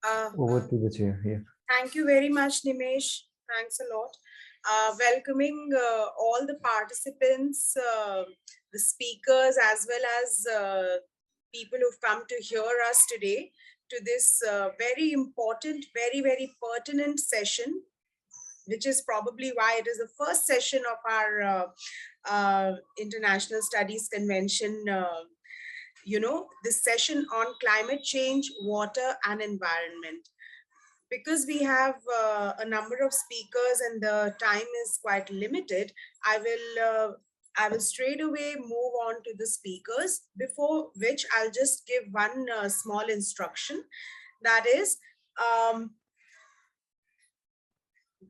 Over to the chair here. Thank you very much, Nimesh. Thanks a lot. Welcoming all the participants, the speakers, as well as people who've come to hear us today to this very important, very, very pertinent session, which is probably why it is the first session of our International Studies Convention. This session on climate change, water, and environment. Because we have a number of speakers and the time is quite limited, I will straight away move on to the speakers, before which I'll just give one small instruction. That is,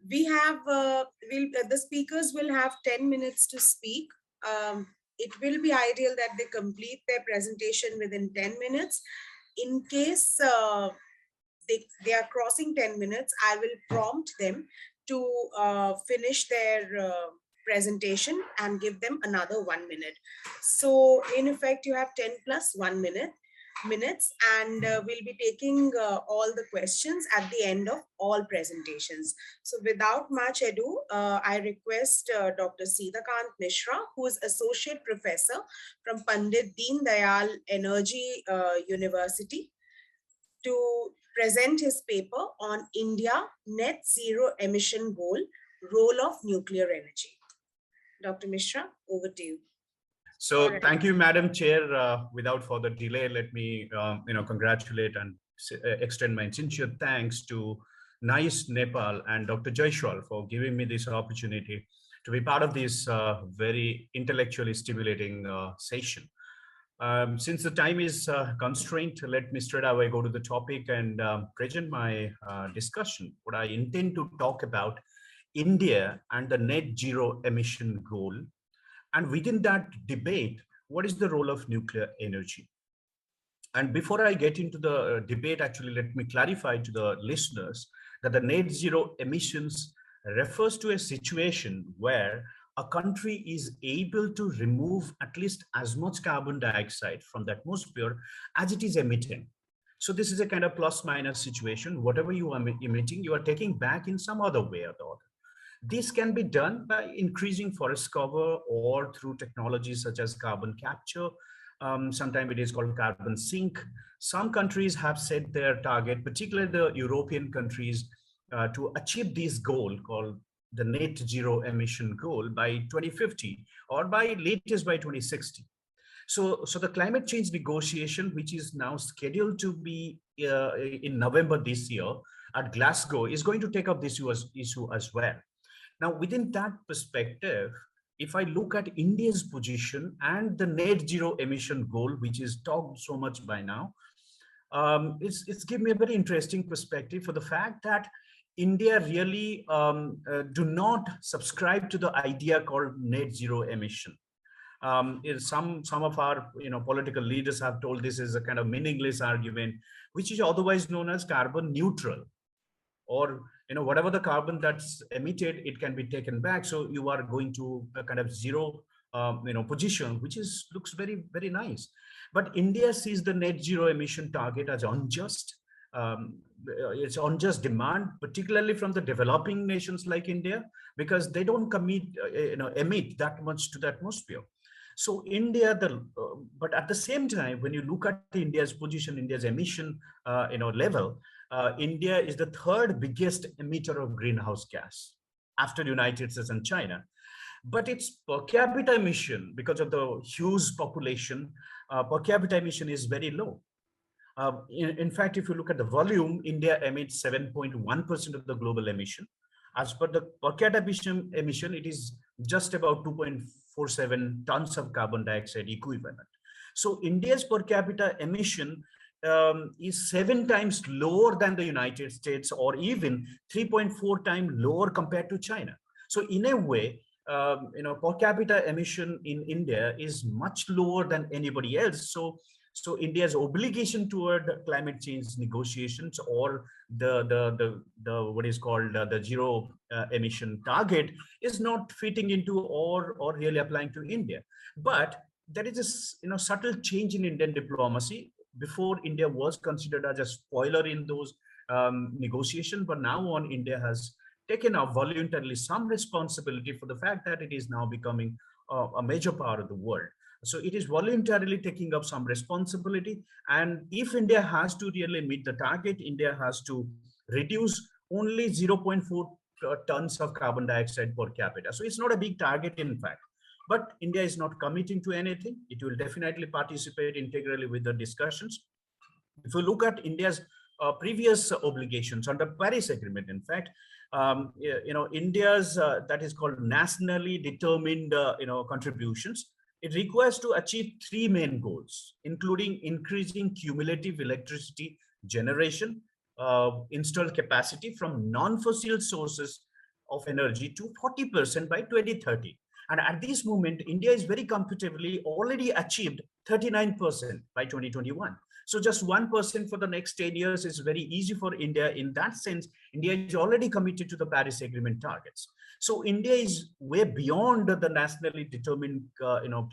the speakers will have 10 minutes to speak. It will be ideal that they complete their presentation within 10 minutes. In case they are crossing 10 minutes, I will prompt them to finish their presentation and give them another 1 minute. So in effect, you have 10 plus 1 minutes, and we'll be taking all the questions at the end of all presentations. So without much ado, I request Dr. Sitakant Mishra, who is Associate Professor from Pandit Deendayal Energy University, to present his paper on India net zero emission goal, role of nuclear energy. Dr. Mishra, over to you. So thank you, Madam Chair. Without further delay, let me congratulate and extend my sincere thanks to NICE Nepal and Dr. Jawaharlal for giving me this opportunity to be part of this very intellectually stimulating session. Since the time is constrained, let me straight away go to the topic and present my discussion. What I intend to talk about India and the net zero emission goal. And within that debate, what is the role of nuclear energy? And before I get into the debate, actually, let me clarify to the listeners that the net zero emissions refers to a situation where a country is able to remove at least as much carbon dioxide from the atmosphere as it is emitting. So this is a kind of plus minus situation. Whatever you are emitting, you are taking back in some other way or the other. This can be done by increasing forest cover or through technologies such as carbon capture. Sometimes it is called carbon sink. Some countries have set their target, particularly the European countries, to achieve this goal called the net zero emission goal by 2050 or by latest by 2060. So the climate change negotiation, which is now scheduled to be in November this year at Glasgow, is going to take up this issue as well. Now, within that perspective, if I look at India's position and the net zero emission goal, which is talked so much by now, it's given me a very interesting perspective for the fact that India really do not subscribe to the idea called net zero emission. Some of our political leaders have told this is a kind of meaningless argument, which is otherwise known as carbon neutral, or whatever the carbon that's emitted, it can be taken back. So you are going to a kind of zero position, which looks very, very nice. But India sees the net zero emission target as unjust. It's unjust demand, particularly from the developing nations like India, because they don't emit that much to the atmosphere. So India, but at the same time, when you look at India's position, India's emission level, India is the third biggest emitter of greenhouse gas after the United States and China. But its per capita emission, because of the huge population, per capita emission is very low. In fact, if you look at the volume, India emits 7.1% of the global emission. As per the per capita emission, it is just about 2.47 tons of carbon dioxide equivalent. So India's per capita emission is 7 times lower than the United States, or even 3.4 times lower compared to China. So in a way, per capita emission in India is much lower than anybody else. So India's obligation toward climate change negotiations, or the what is called the zero emission target, is not fitting into or really applying to India. But there is a subtle change in Indian diplomacy, before India was considered as a spoiler in those negotiations, but now on India has taken up voluntarily some responsibility for the fact that it is now becoming a major part of the world. So it is voluntarily taking up some responsibility. And if India has to really meet the target, India has to reduce only 0.4 tons of carbon dioxide per capita. So it's not a big target, in fact. But India is not committing to anything. It will definitely participate integrally with the discussions. If you look at India's previous obligations under Paris Agreement, in fact, India's that is called nationally determined contributions. It requires to achieve three main goals, including increasing cumulative electricity generation, installed capacity from non-fossil sources of energy to 40% by 2030. And at this moment, India is very comfortably already achieved 39% by 2021. So just 1% for the next 10 years is very easy for India. In that sense, India is already committed to the Paris Agreement targets. So India is way beyond the nationally determined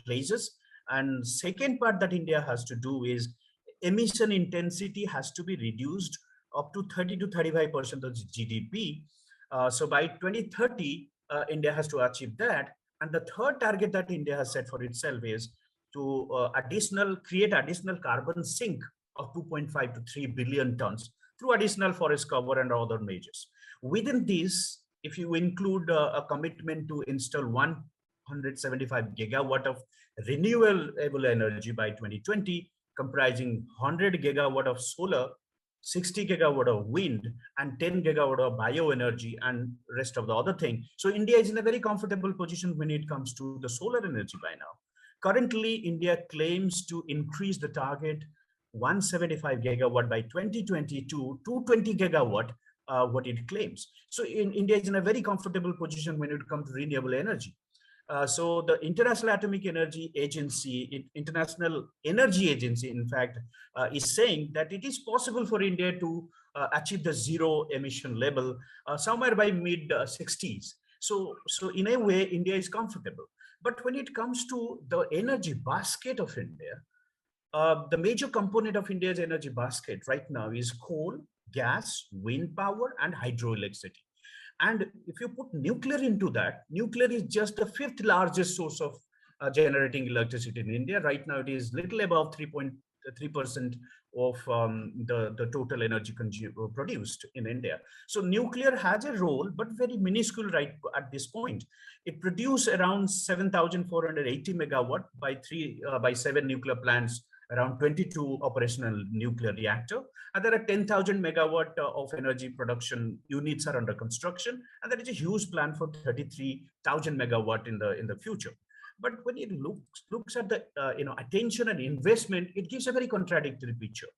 places. And second part that India has to do is emission intensity has to be reduced up to 30 to 35% of GDP. So by 2030, India has to achieve that. And the third target that India has set for itself is to create additional carbon sink of 2.5 to 3 billion tons through additional forest cover and other measures. Within this, if you include a commitment to install 175 gigawatt of renewable energy by 2020, comprising 100 gigawatt of solar, 60 gigawatt of wind, and 10 gigawatt of bioenergy, and rest of the other thing. So India is in a very comfortable position when it comes to the solar energy by now. Currently, India claims to increase the target 175 gigawatt by 2022 to 20 gigawatt, what it claims. So India is in a very comfortable position when it comes to renewable energy. So the International Atomic Energy Agency, International Energy Agency, in fact, is saying that it is possible for India to achieve the zero emission level somewhere by mid 60s. So in a way, India is comfortable. But when it comes to the energy basket of India, the major component of India's energy basket right now is coal, gas, wind power, and hydroelectricity. And if you put nuclear into that, nuclear is just the fifth largest source of generating electricity in India. Right now, it is little above 3.3% of the total energy produced in India. So nuclear has a role, but very minuscule right at this point. It produced around 7,480 megawatt by 7 nuclear plants, around 22 operational nuclear reactor. And there are 10,000 megawatt of energy production units are under construction. And there is a huge plan for 33,000 megawatt in the future. But when it looks at the attention and investment, it gives a very contradictory picture.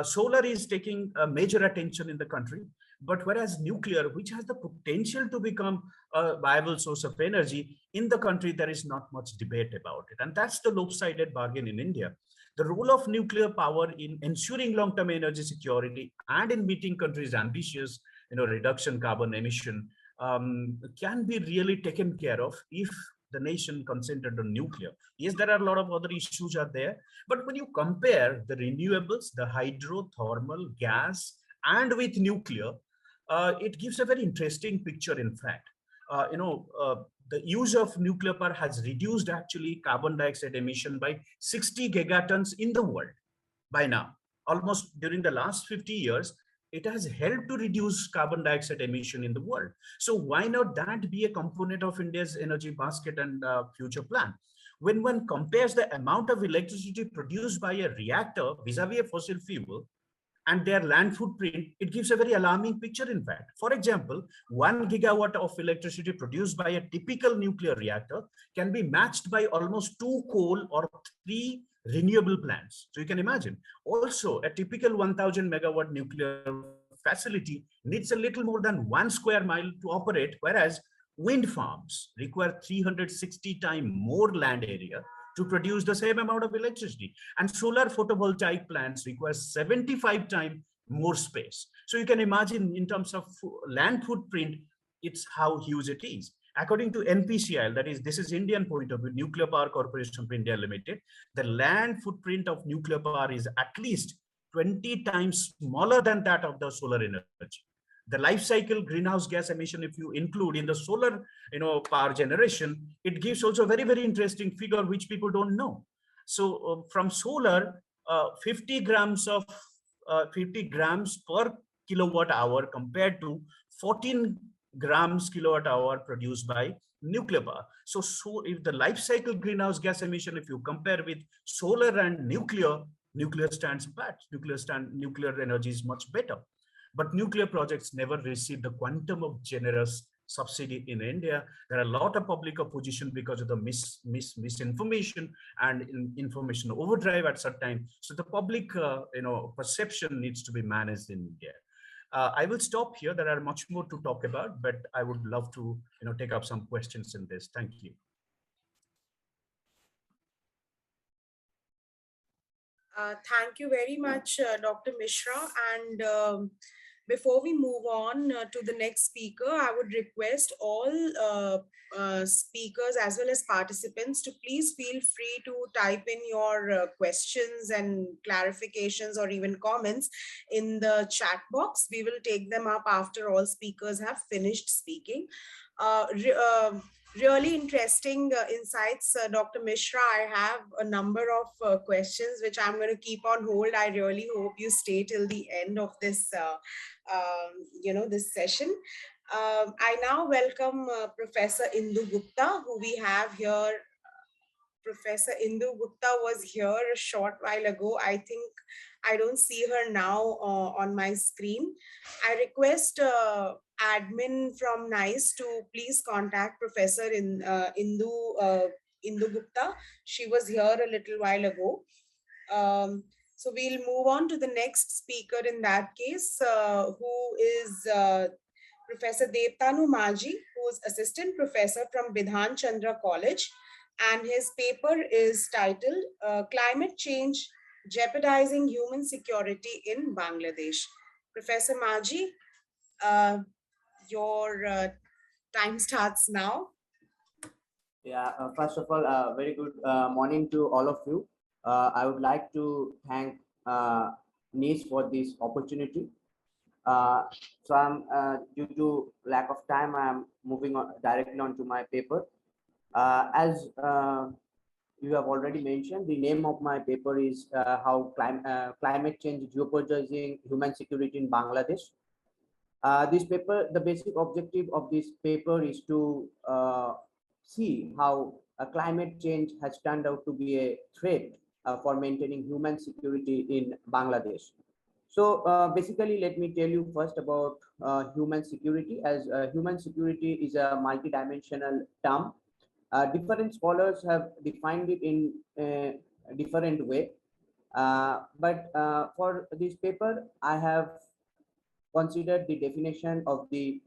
Solar is taking a major attention in the country, but whereas nuclear, which has the potential to become a viable source of energy in the country, there is not much debate about it. And that's the lopsided bargain in India. The role of nuclear power in ensuring long-term energy security and in meeting countries' ambitious reduction carbon emission can be really taken care of if the nation concentrated on nuclear. Yes, there are a lot of other issues are there, but when you compare the renewables, the hydro, thermal, gas, and with nuclear, it gives a very interesting picture. In fact, the use of nuclear power has reduced actually carbon dioxide emission by 60 gigatons in the world by now. Almost during the last 50 years, it has helped to reduce carbon dioxide emission in the world. So why not that be a component of India's energy basket and future plan? When one compares the amount of electricity produced by a reactor vis-a-vis a fossil fuel and their land footprint, it gives a very alarming picture, in fact. For example, 1 gigawatt of electricity produced by a typical nuclear reactor can be matched by almost 2 coal or 3 renewable plants. So you can imagine. Also, a typical 1,000 megawatt nuclear facility needs a little more than 1 square mile to operate, whereas wind farms require 360 times more land area to produce the same amount of electricity. And solar photovoltaic plants require 75 times more space. So you can imagine in terms of land footprint, it's how huge it is. According to NPCIL, that is, this is Indian point of view, Nuclear Power Corporation of India Limited, the land footprint of nuclear power is at least 20 times smaller than that of the solar energy. The life cycle greenhouse gas emission, if you include in the solar, power generation, it gives also a very, very interesting figure which people don't know. So from solar, 50 grams per kilowatt hour compared to 14 grams kilowatt hour produced by nuclear power. So if the life cycle greenhouse gas emission, if you compare with solar and nuclear stands bad. Nuclear energy is much better. But nuclear projects never receive the quantum of generous subsidy in India. There are a lot of public opposition because of the misinformation and information overdrive at certain time. So the public, perception needs to be managed in India. I will stop here. There are much more to talk about, but I would love to, take up some questions in this. Thank you. Thank you very much, Dr. Mishra. And before we move on to the next speaker, I would request all speakers as well as participants to please feel free to type in your questions and clarifications or even comments in the chat box. We will take them up after all speakers have finished speaking. Really interesting insights, Dr. Mishra. I have a number of questions which I'm going to keep on hold. I really hope you stay till the end of this, this session. I now welcome Professor Indu Gupta, who we have here. Professor Indu Gupta was here a short while ago. I think I don't see her now on my screen. I request admin from NICE to please contact Professor Indu Gupta. She was here a little while ago. So we'll move on to the next speaker in that case, who is Professor Debtanu Majee, who is Assistant Professor from Bidhan Chandra College. And his paper is titled Climate Change, Jeopardizing Human Security in Bangladesh. Professor Majee, your time starts now. Yeah, first of all, very good morning to all of you. I would like to thank NICE for this opportunity. So I'm, due to lack of time, I'm moving on directly onto my paper. As you have already mentioned, the name of my paper is how climate change jeopardizing human security in Bangladesh. This paper, the basic objective of this paper is to see how climate change has turned out to be a threat for maintaining human security in Bangladesh. So basically, let me tell you first about human security, as human security is a multidimensional term. Different scholars have defined it in a different way. But for this paper, I have considered the definition of the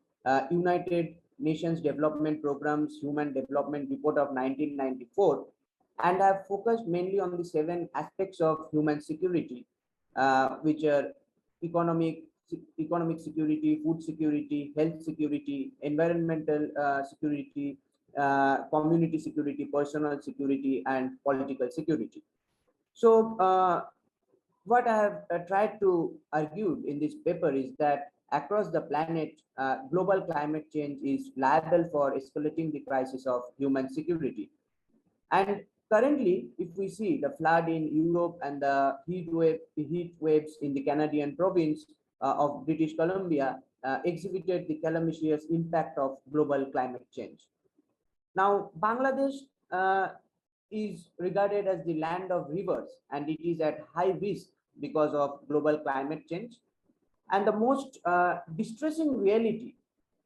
United Nations Development Programme's Human Development Report of 1994, and have focused mainly on the 7 aspects of human security, which are economic security, food security, health security, environmental security, community security, personal security, and political security. So what I have tried to argue in this paper is that across the planet, global climate change is liable for escalating the crisis of human security. And currently, if we see the flood in Europe and the heat waves in the Canadian province of British Columbia exhibited the calamitous impact of global climate change. Now, Bangladesh is regarded as the land of rivers, and it is at high risk because of global climate change. And the most distressing reality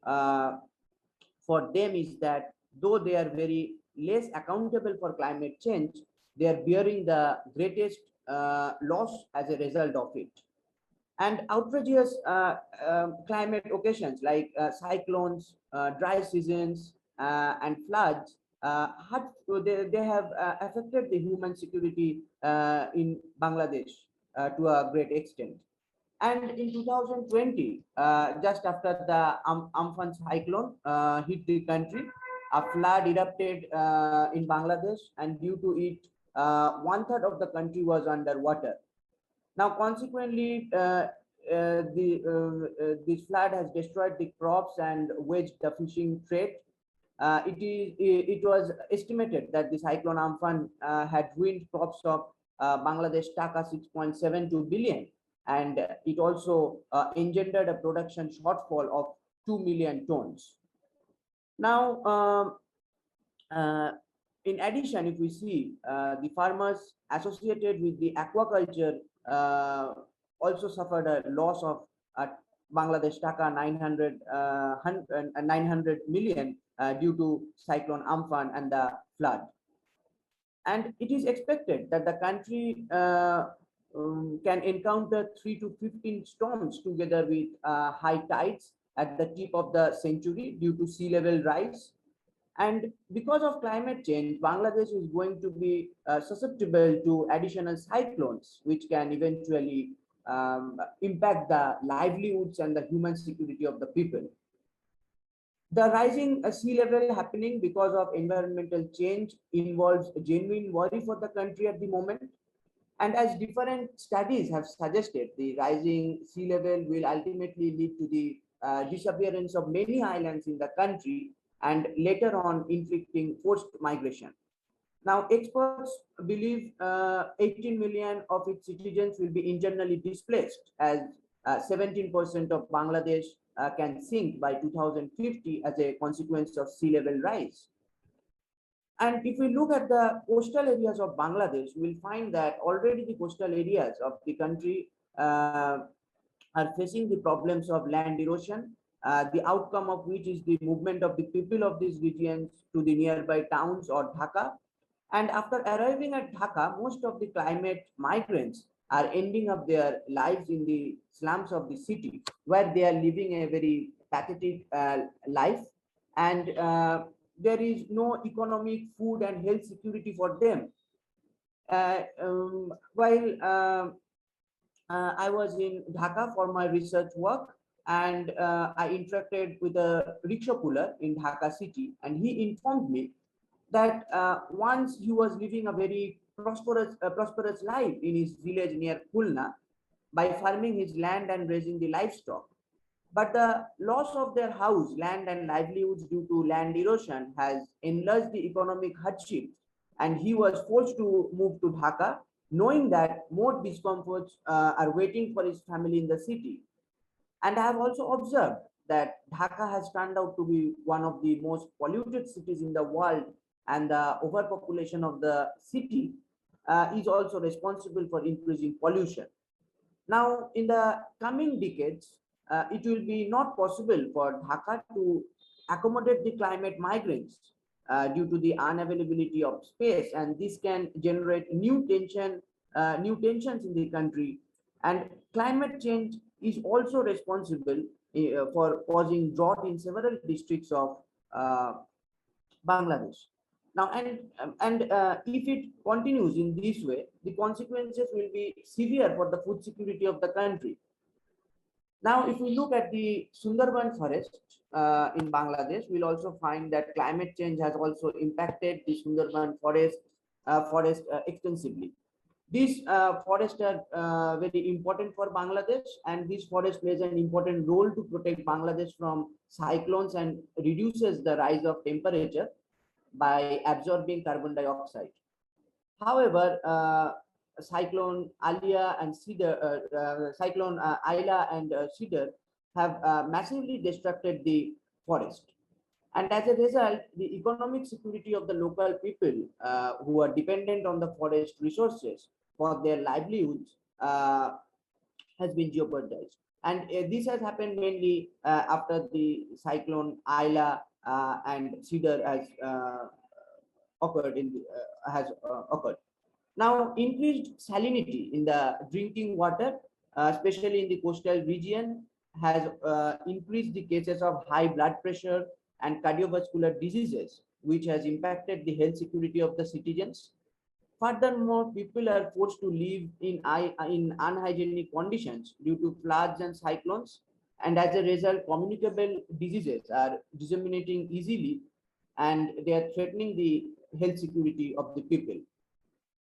for them is that though they are very less accountable for climate change, they are bearing the greatest loss as a result of it. And outrageous climate occasions like cyclones, dry seasons, and floods they have affected the human security in Bangladesh to a great extent. And in 2020, just after the Amphan cyclone hit the country, a flood erupted in Bangladesh, and due to it, 1/3 of the country was underwater. Now, consequently, this flood has destroyed the crops and wedged the fishing trade. It was estimated that the cyclone Amphan had ruined crops of Bangladesh taka 6.72 billion, and it also engendered a production shortfall of 2 million tons. Now, in addition, if we see the farmers associated with the aquaculture also suffered a loss of Bangladesh taka 900 million due to cyclone Amphan and the flood. And it is expected that the country can encounter 3 to 15 storms together with high tides at the tip of the century due to sea level rise. And because of climate change, Bangladesh is going to be susceptible to additional cyclones, which can eventually impact the livelihoods and the human security of the people. The rising sea level happening because of environmental change involves a genuine worry for the country at the moment. And as different studies have suggested, the rising sea level will ultimately lead to the disappearance of many islands in the country, and later on inflicting forced migration. Now, experts believe 18 million of its citizens will be internally displaced, as 17% of Bangladesh can sink by 2050 as a consequence of sea level rise. And if we look at the coastal areas of Bangladesh, we'll find that already the coastal areas of the country are facing the problems of land erosion, the outcome of which is the movement of the people of these regions to the nearby towns or Dhaka. And after arriving at Dhaka, most of the climate migrants are ending up their lives in the slums of the city, where they are living a very pathetic life, and there is no economic, food and health security for them. While I was in Dhaka for my research work, and I interacted with a rickshaw puller in Dhaka city, and he informed me that once he was living a very prosperous life in his village near Khulna by farming his land and raising the livestock. But the loss of their house, land and livelihoods due to land erosion has enlarged the economic hardship, and he was forced to move to Dhaka, knowing that more discomforts are waiting for his family in the city. And I have also observed that Dhaka has turned out to be one of the most polluted cities in the world, and the overpopulation of the city is also responsible for increasing pollution. Now, in the coming decades, it will be not possible for Dhaka to accommodate the climate migrants due to the unavailability of space, and this can generate new tensions in the country. And climate change is also responsible for causing drought in several districts of Bangladesh. Now, if it continues in this way, the consequences will be severe for the food security of the country. Now, if we look at the Sundarban forest in Bangladesh, we'll also find that climate change has also impacted the Sundarban forest extensively. These forests are very important for Bangladesh, and this forest plays an important role to protect Bangladesh from cyclones and reduces the rise of temperature by absorbing carbon dioxide. However, cyclone Alia and Cedar have massively destructed the forest. And as a result, the economic security of the local people who are dependent on the forest resources for their livelihoods has been jeopardized. And this has happened mainly after the cyclone Aila and Cedar has occurred. Now, increased salinity in the drinking water, especially in the coastal region, has increased the cases of high blood pressure and cardiovascular diseases, which has impacted the health security of the citizens. Furthermore, people are forced to live in unhygienic conditions due to floods and cyclones, and as a result, communicable diseases are disseminating easily, and they are threatening the health security of the people.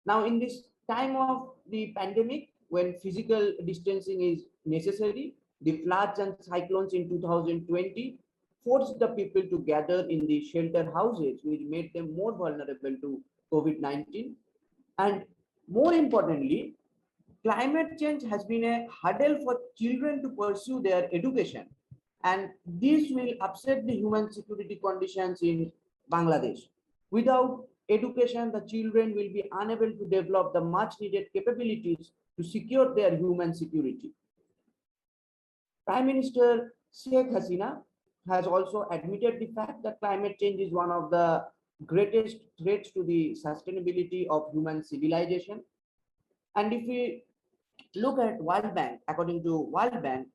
Now, in this time of the pandemic, when physical distancing is necessary, the floods and cyclones in 2020 forced the people to gather in the shelter houses, which made them more vulnerable to COVID-19. And more importantly, climate change has been a hurdle for children to pursue their education. And this will upset the human security conditions in Bangladesh. Without education, the children will be unable to develop the much needed capabilities to secure their human security. Prime Minister Sheikh Hasina has also admitted the fact that climate change is one of the greatest threats to the sustainability of human civilization. And if we look at World Bank, according to World Bank,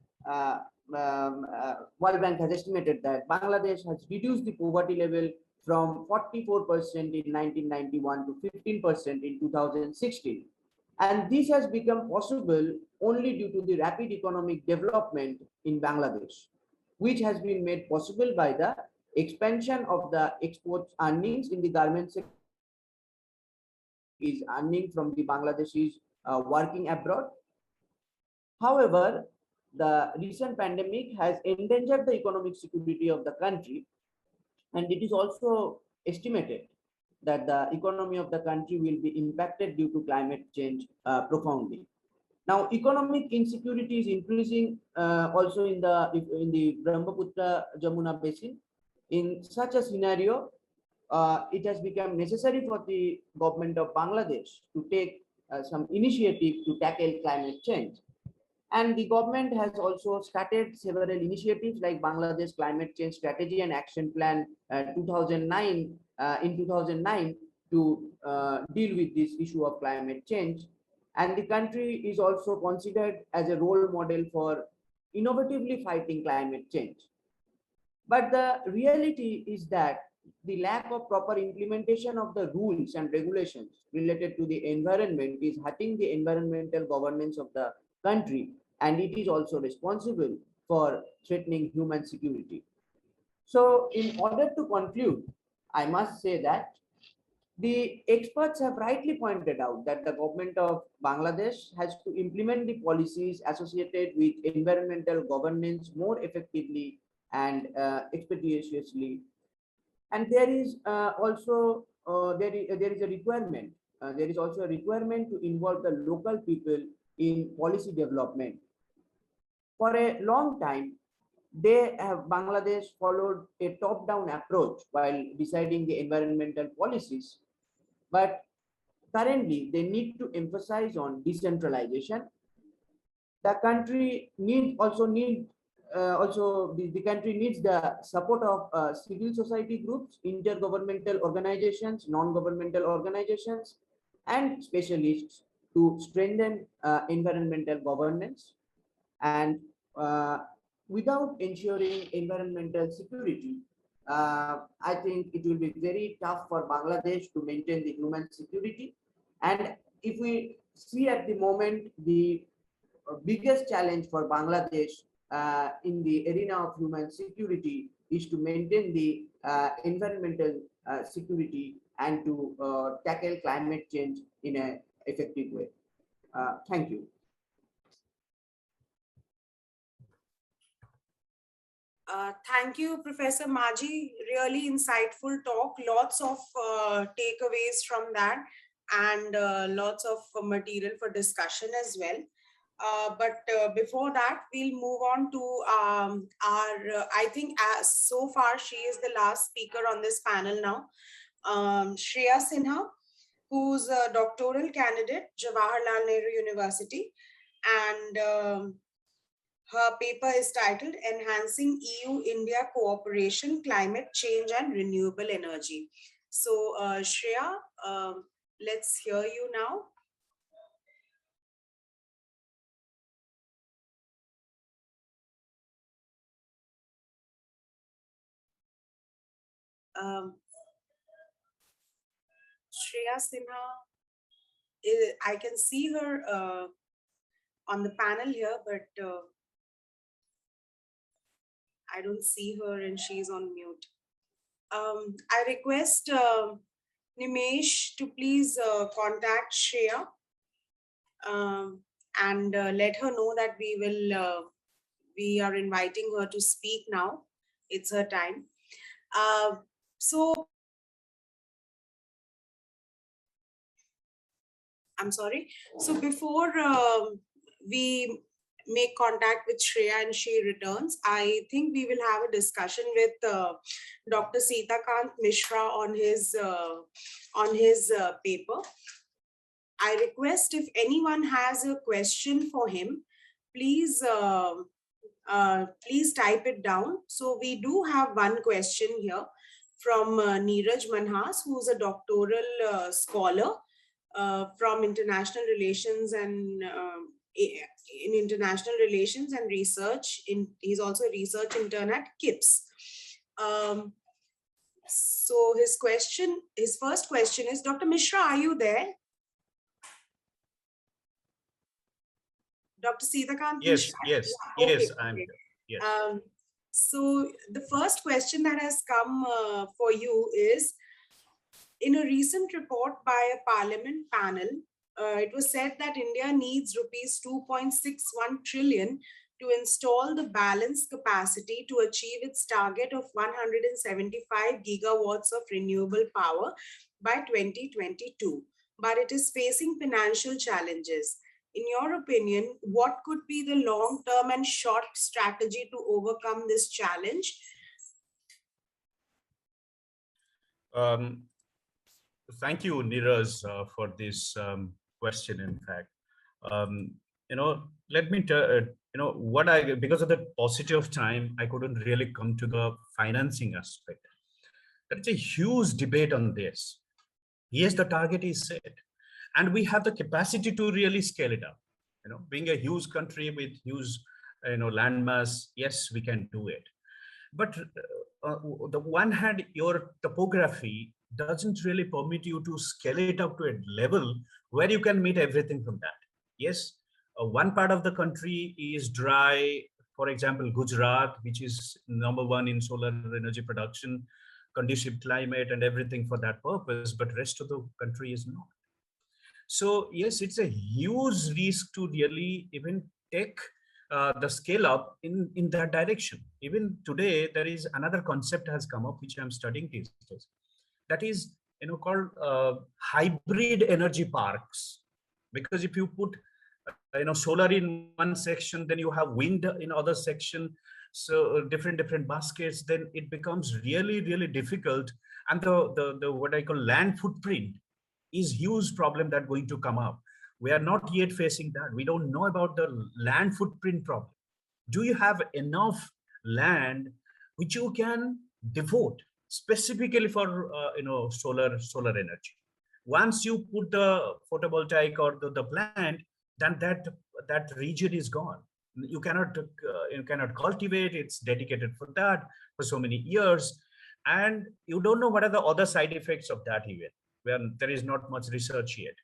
World Bank has estimated that Bangladesh has reduced the poverty level from 44% in 1991 to 15% in 2016. And this has become possible only due to the rapid economic development in Bangladesh, which has been made possible by the expansion of the export earnings in the garment sector, is earning from the Bangladeshis working abroad. However, the recent pandemic has endangered the economic security of the country, and it is also estimated that the economy of the country will be impacted due to climate change profoundly. Now, economic insecurity is increasing also in the Brahmaputra Jamuna basin. In such a scenario, it has become necessary for the government of Bangladesh to take some initiative to tackle climate change. And the government has also started several initiatives like Bangladesh Climate Change Strategy and Action Plan 2009 to deal with this issue of climate change. And the country is also considered as a role model for innovatively fighting climate change. But the reality is that the lack of proper implementation of the rules and regulations related to the environment is hurting the environmental governance of the country, and it is also responsible for threatening human security. So in order to conclude, I must say that the experts have rightly pointed out that the government of Bangladesh has to implement the policies associated with environmental governance more effectively and expeditiously. And there is also there is a requirement. There is also a requirement to involve the local people in policy development. For a long time, Bangladesh followed a top-down approach while deciding the environmental policies, but currently they need to emphasize on decentralization. The country the country needs the support of civil society groups, intergovernmental organizations, non-governmental organizations, and specialists to strengthen environmental governance. And without ensuring environmental security, I think it will be very tough for Bangladesh to maintain the human security. And if we see at the moment, the biggest challenge for Bangladesh in the arena of human security is to maintain the environmental security and to tackle climate change in an effective way. Thank you. Thank you, Professor Majee. Really insightful talk. Lots of takeaways from that, and lots of material for discussion as well. But before that, we'll move on to I think so far she is the last speaker on this panel now, Shreya Sinha, who's a doctoral candidate, Jawaharlal Nehru University, and her paper is titled Enhancing EU-India Cooperation, Climate Change and Renewable Energy. So Shreya, let's hear you now. Shreya Sinha, I can see her on the panel here, but I don't see her and she's on mute. I request Nimesh to please contact Shreya and let her know that we are inviting her to speak now. It's her time. So I'm sorry. So before we make contact with Shreya and she returns, I think we will have a discussion with Dr. Sitakant Mishra on his paper. I request if anyone has a question for him, please please type it down. So we do have one question here from Neeraj Manhas, who's a doctoral scholar from international relations and in international relations and research. He's also a research intern at KIPS. So his first question is, Dr. Mishra, are you there? Dr. Sitakant? Yes, yes, yeah, okay, yes, I'm here. Yes. So the first question that has come for you is, in a recent report by a parliament panel, it was said that India needs rupees 2.61 trillion to install the balance capacity to achieve its target of 175 gigawatts of renewable power by 2022. But it is facing financial challenges. In your opinion, what could be the long-term and short strategy to overcome this challenge? Thank you, Neeraj, for this question. In fact, let me tell, because of the paucity of time, I couldn't really come to the financing aspect. There's a huge debate on this. Yes, the target is set, and we have the capacity to really scale it up. Being a huge country with huge, landmass, yes, we can do it. But the one hand, your topography doesn't really permit you to scale it up to a level where you can meet everything from that. Yes, one part of the country is dry. For example, Gujarat, which is #1 in solar energy production, conducive climate and everything for that purpose, but rest of the country is not. So yes, it's a huge risk to really even take the scale up in that direction. Even today, there is another concept has come up, which I'm studying these days. That is, called hybrid energy parks. Because if you put, solar in one section, then you have wind in other section, so different baskets, then it becomes really, really difficult. And the what I call land footprint is huge problem that going to come up. We are not yet facing that. We don't know about the land footprint problem. Do you have enough land which you can devote specifically for solar energy? Once you put the photovoltaic or the plant, then that region is gone. You cannot cultivate. It's dedicated for that for so many years, and you don't know what are the other side effects of that even. Where there is not much research yet.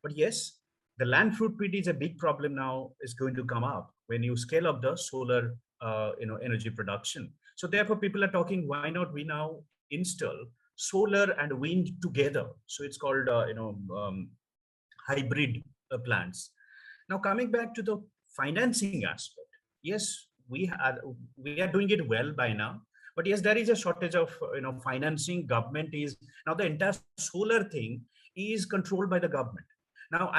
But yes, the land footprint is a big problem now, is going to come up when you scale up the solar energy production. So therefore people are talking, why not we now install solar and wind together? So it's called hybrid plants. Now coming back to the financing aspect, yes, we are doing it well by now. But yes, there is a shortage of financing. Government is now, the entire solar thing is controlled by the government. Now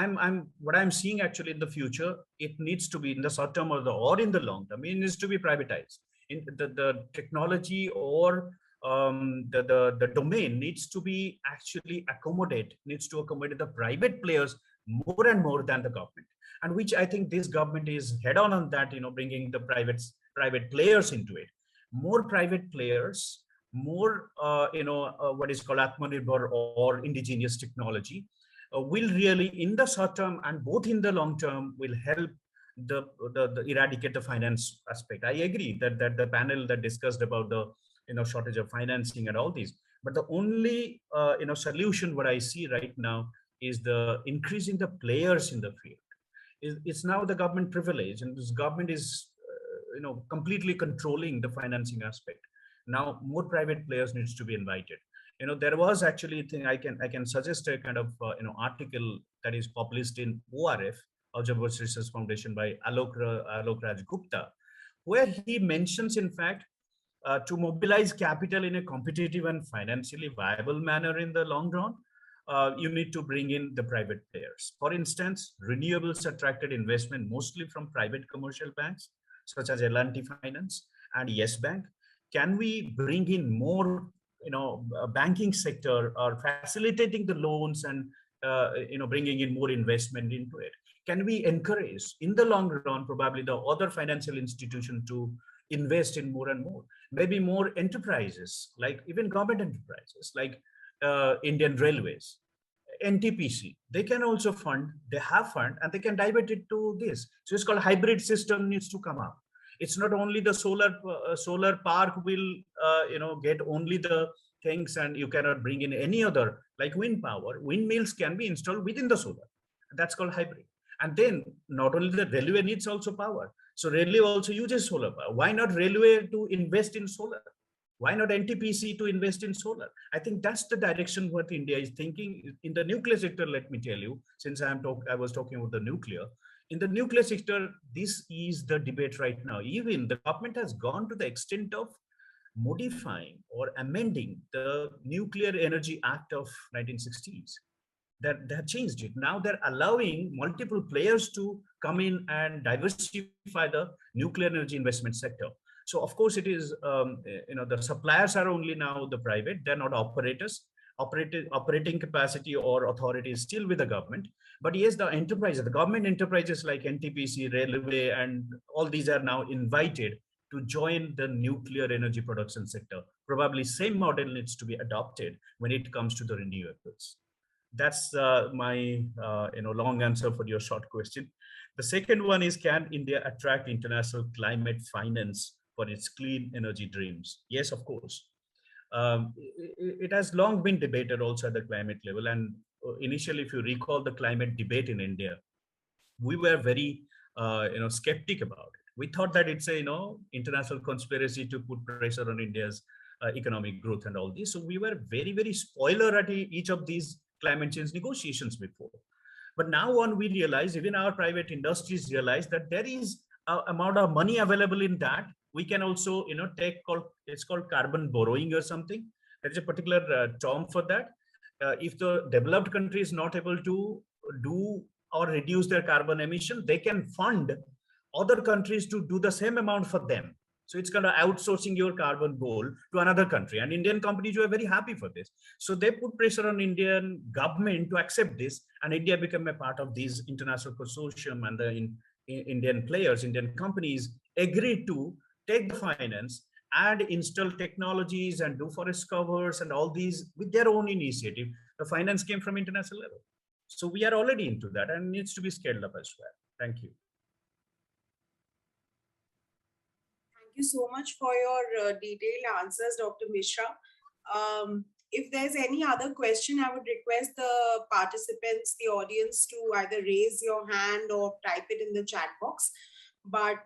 what I'm seeing actually in the future, it needs to be in the short term or in the long term, it needs to be privatized. In the technology or the domain needs to be actually needs to accommodate the private players more and more than the government, and which I think this government is head on that, bringing the private players into it. More private players, more what is called Atmanirbhar or indigenous technology will really, in the short term and both in the long term, will help the eradicate the finance aspect. I agree that the panel that discussed about the shortage of financing and all these, but the only solution what I see right now is the increasing the players in the field. It's now the government privilege, and this government is completely controlling the financing aspect. Now more private players needs to be invited. There was actually a thing I can suggest a kind of article that is published in ORF, Observers Research Foundation, by Alok Raj Gupta, where he mentions, in fact, to mobilize capital in a competitive and financially viable manner in the long run, you need to bring in the private players. For instance, renewables attracted investment mostly from private commercial banks, such as L&T Finance and Yes Bank. Can we bring in more, banking sector, or facilitating the loans and, bringing in more investment into it? Can we encourage, in the long run, probably the other financial institution to invest in more and more? Maybe more enterprises, like even government enterprises, like Indian Railways, NTPC, they can also fund, they have fund, and they can divert it to this. So it's called hybrid system needs to come up. It's not only the solar park will, get only the things, and you cannot bring in any other, like wind power. Windmills can be installed within the solar. That's called hybrid. And then not only the railway needs also power. So railway also uses solar power. Why not railway to invest in solar? Why not NTPC to invest in solar? I think that's the direction what India is thinking. In the nuclear sector, let me tell you, since I was talking about the nuclear. In the nuclear sector, this is the debate right now. Even the government has gone to the extent of modifying or amending the Nuclear Energy Act of 1960s. That they have changed it. Now they're allowing multiple players to come in and diversify the nuclear energy investment sector. So of course it is, the suppliers are only now the private, they're not operators. Operating capacity or authority is still with the government. But yes, the enterprises, the government enterprises like NTPC, Railway, and all these are now invited to join the nuclear energy production sector. Probably same model needs to be adopted when it comes to the renewables. That's my long answer for your short question. The second one is, can India attract international climate finance for its clean energy dreams? Yes, of course. It has long been debated also at the climate level. And initially, if you recall the climate debate in India, we were very skeptic about it. We thought that it's a international conspiracy to put pressure on India's economic growth and all this. So we were very, very spoiler at each of these climate change negotiations before. But now when we realize, even our private industries realize that there is an amount of money available in that, we can also it's called carbon borrowing or something. There's a particular term for that. If the developed country is not able to do or reduce their carbon emission, they can fund other countries to do the same amount for them. So it's kind of outsourcing your carbon goal to another country. And Indian companies were very happy for this. So they put pressure on Indian government to accept this, and India became a part of these international consortium, and the Indian players, Indian companies agreed to take the finance and install technologies and do forest covers and all these with their own initiative. The finance came from international level. So we are already into that and needs to be scaled up as well. Thank you. Thank you so much for your detailed answers, Dr. Mishra. If there's any other question, I would request the participants, the audience, to either raise your hand or type it in the chat box. But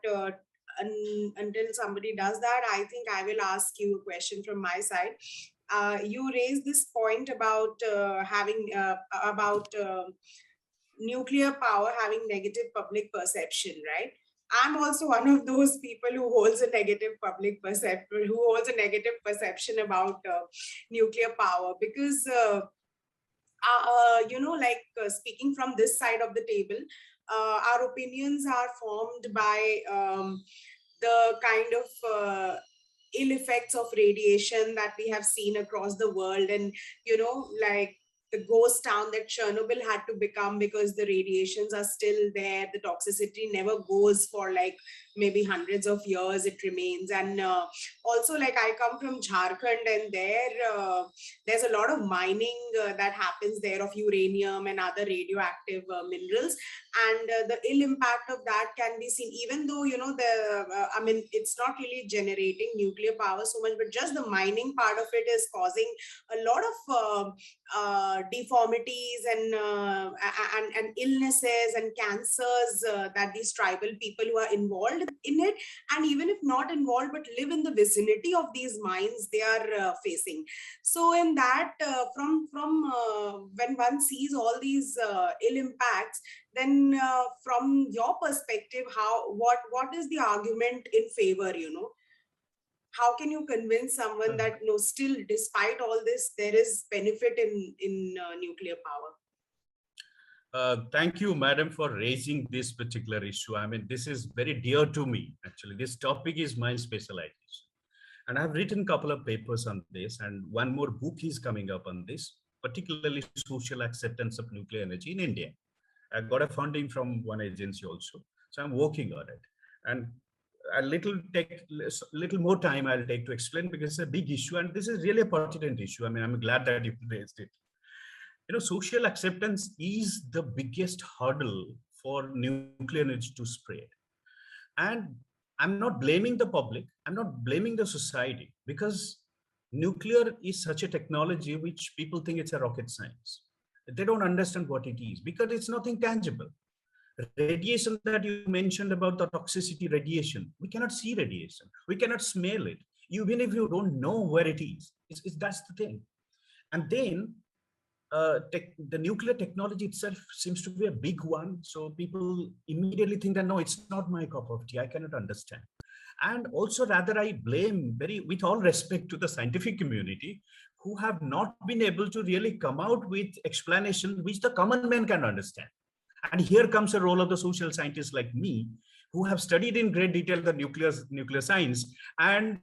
until somebody does that, I think I will ask you a question from my side. You raised this point about nuclear power having negative public perception, right? I'm also one of those people who holds a negative perception about nuclear power, because speaking from this side of the table, our opinions are formed by the kind of ill effects of radiation that we have seen across the world, and like the ghost town that Chernobyl had to become because the radiations are still there. The toxicity never goes for like maybe hundreds of years, it remains. And also, like, I come from Jharkhand, and there's a lot of mining that happens there of uranium and other radioactive minerals. And the ill impact of that can be seen, even though, it's not really generating nuclear power so much, but just the mining part of it is causing a lot of deformities and illnesses and cancers that these tribal people who are involved in it, and even if not involved, but live in the vicinity of these mines they are facing. So in that, from when one sees all these ill impacts, then from your perspective, what is the argument in favor, how can you convince someone that no, still despite all this there is benefit in nuclear power? Thank you, madam, for raising this particular issue. I mean, this is very dear to me. Actually, this topic is my specialization, and I've written a couple of papers on this, and one more book is coming up on this, particularly social acceptance of nuclear energy in India. I got a funding from one agency also, so I'm working on it. And a little more time I'll take to explain, because it's a big issue, and this is really a pertinent issue. I mean, I'm glad that you raised it. Social acceptance is the biggest hurdle for nuclear energy to spread. And I'm not blaming the public, I'm not blaming the society, because nuclear is such a technology which people think it's a rocket science. They don't understand what it is, because it's nothing tangible. Radiation that you mentioned about the toxicity radiation, we cannot see radiation, we cannot smell it, even if you don't know where it is. That's the thing. And then the nuclear technology itself seems to be a big one, so people immediately think that no, it's not my cup of tea, I cannot understand. And also, rather, I blame, with all respect to the scientific community, who have not been able to really come out with explanation which the common man can understand. And here comes the role of the social scientists like me, who have studied in great detail the nuclear science and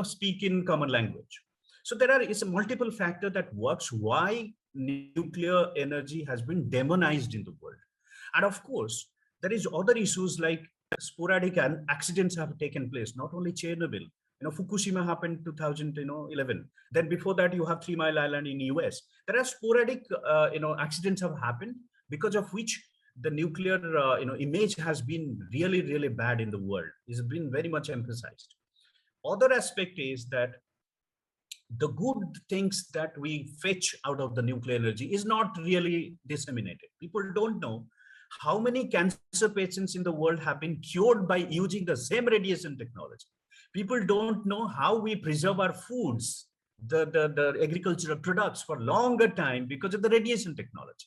speak in common language. So it's a multiple factor that works why nuclear energy has been demonized in the world. And of course, there is other issues like sporadic accidents have taken place, not only Chernobyl. Fukushima happened in 2011. Then before that, you have 3 Mile Island in US. There are sporadic, accidents have happened, because of which the nuclear, image has been really, really bad in the world. It's been very much emphasized. Other aspect is that the good things that we fetch out of the nuclear energy is not really disseminated. People don't know how many cancer patients in the world have been cured by using the same radiation technology. People don't know how we preserve our foods, the agricultural products for longer time because of the radiation technology.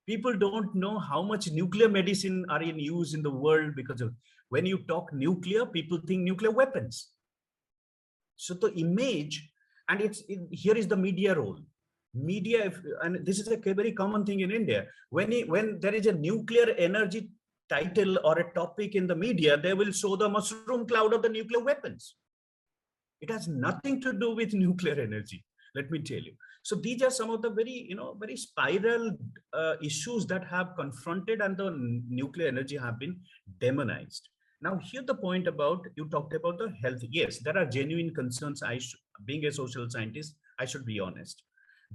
People don't know how much nuclear medicine are in use in the world because of, when you talk nuclear, people think nuclear weapons. So the image, and here is the media role. Media, and this is a very common thing in India. When there is a nuclear energy title or a topic in the media, they will show the mushroom cloud of the nuclear weapons. It has nothing to do with nuclear energy, let me tell you. So these are some of the very spiral issues that have confronted, and the nuclear energy have been demonized. Now, here the point about, you talked about the health. Yes, there are genuine concerns. Being a social scientist, I should be honest.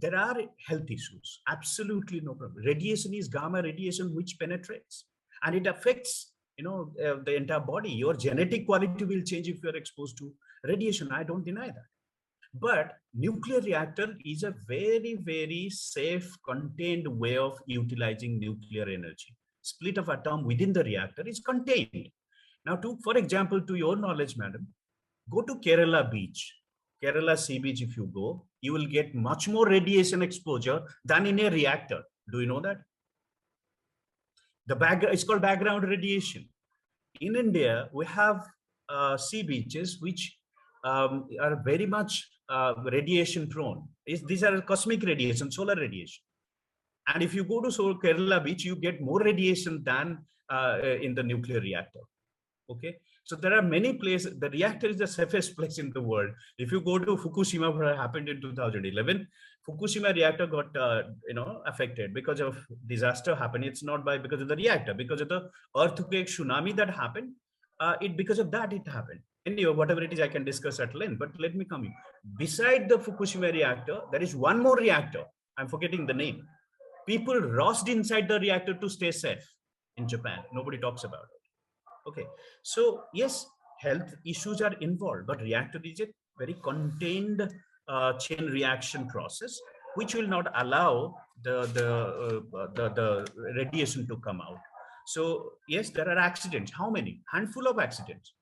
There are health issues, absolutely no problem. Radiation is gamma radiation, which penetrates, and it affects, the entire body. Your genetic quality will change if you're exposed to radiation. I don't deny that. But nuclear reactor is a very, very safe, contained way of utilizing nuclear energy. Split of atom within the reactor is contained. Now, for example, to your knowledge, madam, go to Kerala beach, Kerala sea beach. If you go, you will get much more radiation exposure than in a reactor. Do you know that? It's called background radiation. In India, we have sea beaches which are very much radiation prone. These are cosmic radiation, solar radiation. And if you go to Kerala beach, you get more radiation than in the nuclear reactor. Okay, so there are many places. The reactor is the safest place in the world. If you go to Fukushima, what happened in 2011, Fukushima reactor got affected because of disaster happened. It's not because of the reactor, because of the earthquake, tsunami that happened. Because of that it happened. Anyway, whatever it is, I can discuss at length. But let me come in. Beside the Fukushima reactor, there is one more reactor. I'm forgetting the name. People rushed inside the reactor to stay safe in Japan. Nobody talks about it. Okay, so yes, health issues are involved, but reactor is a very contained chain reaction process, which will not allow the radiation to come out. So yes, there are accidents. How many? Handful of accidents.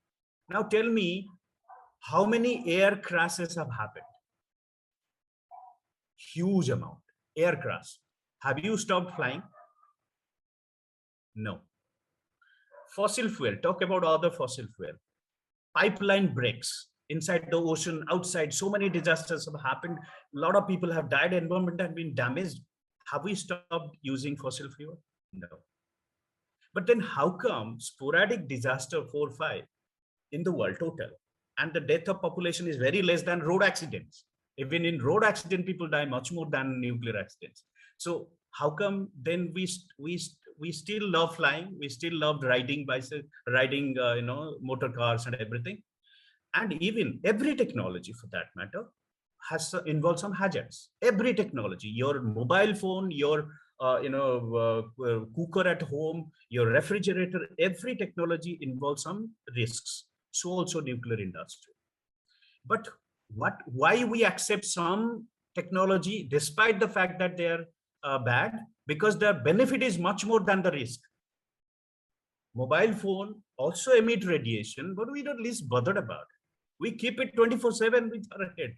Now tell me, how many air crashes have happened? Huge amount. Air crash. Have you stopped flying? No. Fossil fuel. Talk about other fossil fuel. Pipeline breaks inside the ocean, outside. So many disasters have happened. A lot of people have died. Environment has been damaged. Have we stopped using fossil fuel? No. But then how come sporadic disaster 4, 5 in the world total, and the death of population is very less than road accidents? Even in road accident, people die much more than nuclear accidents. So how come then we still love flying? We still love riding bicycle, riding motor cars and everything. And even every technology, for that matter, has involved some hazards. Every technology, your mobile phone, your cooker at home, your refrigerator, every technology involves some risks. So also nuclear industry. But why we accept some technology despite the fact that they are bad? Because their benefit is much more than the risk. Mobile phone also emit radiation, but we don't least bothered about it. We keep it 24/7 with our head,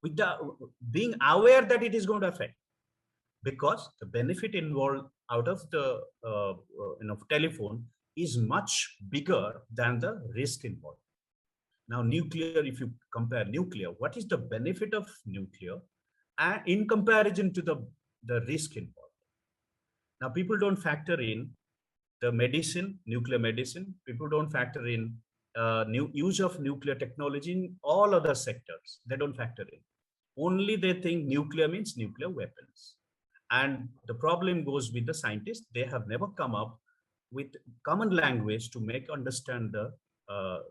with the being aware that it is going to affect, because the benefit involved out of the telephone is much bigger than the risk involved. Now, nuclear, if you compare nuclear, what is the benefit of nuclear and in comparison to the risk involved? Now, people don't factor in the medicine, nuclear medicine. People don't factor in use of nuclear technology in all other sectors. They don't factor in. Only they think nuclear means nuclear weapons. And the problem goes with the scientists. They have never come up with common language to make understand the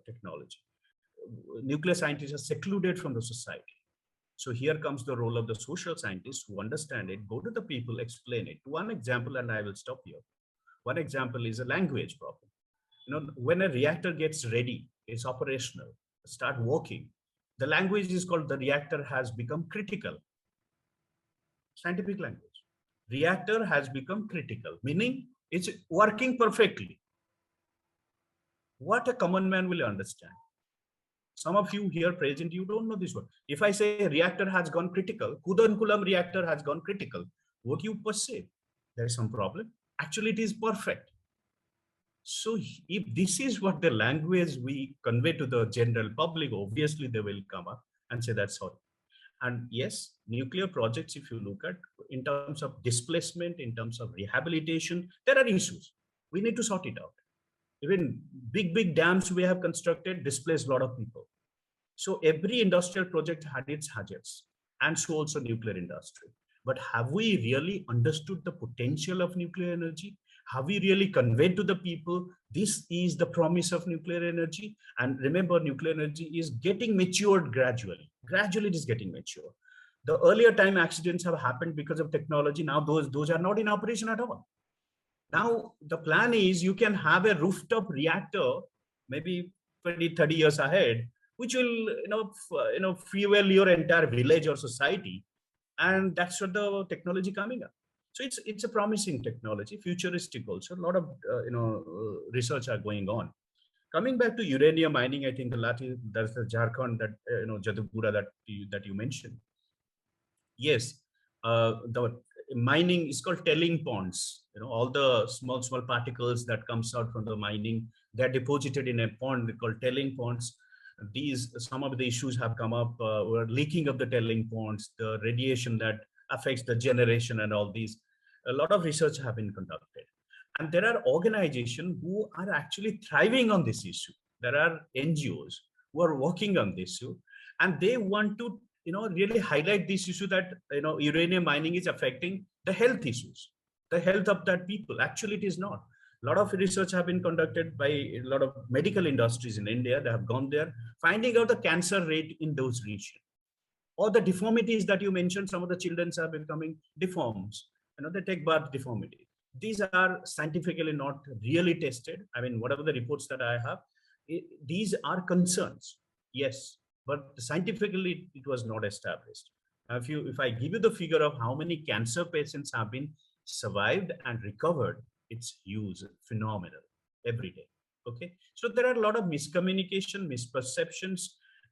technology. Nuclear scientists are secluded from the society. So here comes the role of the social scientists who understand it, go to the people, explain it. One example, and I will stop here. One example is a language problem. When a reactor gets ready, it's operational, start working, the language is called the reactor has become critical. Scientific language. Reactor has become critical, meaning it's working perfectly. What a common man will understand. Some of you here present, you don't know this word. If I say reactor has gone critical, Kudankulam reactor has gone critical, what you perceive? There is some problem. Actually, it is perfect. So if this is what the language we convey to the general public, obviously they will come up and say that's all. And yes, nuclear projects, if you look at in terms of displacement, in terms of rehabilitation, there are issues. We need to sort it out. Even big dams we have constructed displace a lot of people. So every industrial project had its hazards, and so also nuclear industry. But have we really understood the potential of nuclear energy? Have we really conveyed to the people, this is the promise of nuclear energy? And remember, nuclear energy is getting matured gradually. Gradually it is getting mature. The earlier time accidents have happened because of technology. Now those are not in operation at all. Now the plan is you can have a rooftop reactor, maybe 20, 30 years ahead, which will fuel your entire village or society. And that's what the technology coming up. So it's a promising technology, futuristic also. A lot of research are going on. Coming back to uranium mining, I think there's the Jharkhand that Jadugura that you mentioned. Yes, the mining is called telling ponds. All the small particles that comes out from the mining, they're deposited in a pond called telling ponds. Some of the issues have come up, were leaking of the telling ponds, the radiation that affects the generation and all these. A lot of research have been conducted. And there are organizations who are actually thriving on this issue. There are NGOs who are working on this issue, and they want to really highlight this issue that uranium mining is affecting the health issues, the health of that people. Actually, it is not. A lot of research have been conducted by a lot of medical industries in India. They have gone there, finding out the cancer rate in those regions. Or the deformities that you mentioned, some of the children are becoming deformed. They take birth deformity. These are scientifically not really tested. I mean, whatever the reports that I have, these are concerns. Yes, but scientifically it was not established. If I give you the figure of how many cancer patients have been survived and recovered, its use phenomenal every day. Okay, so there are a lot of miscommunication, misperceptions,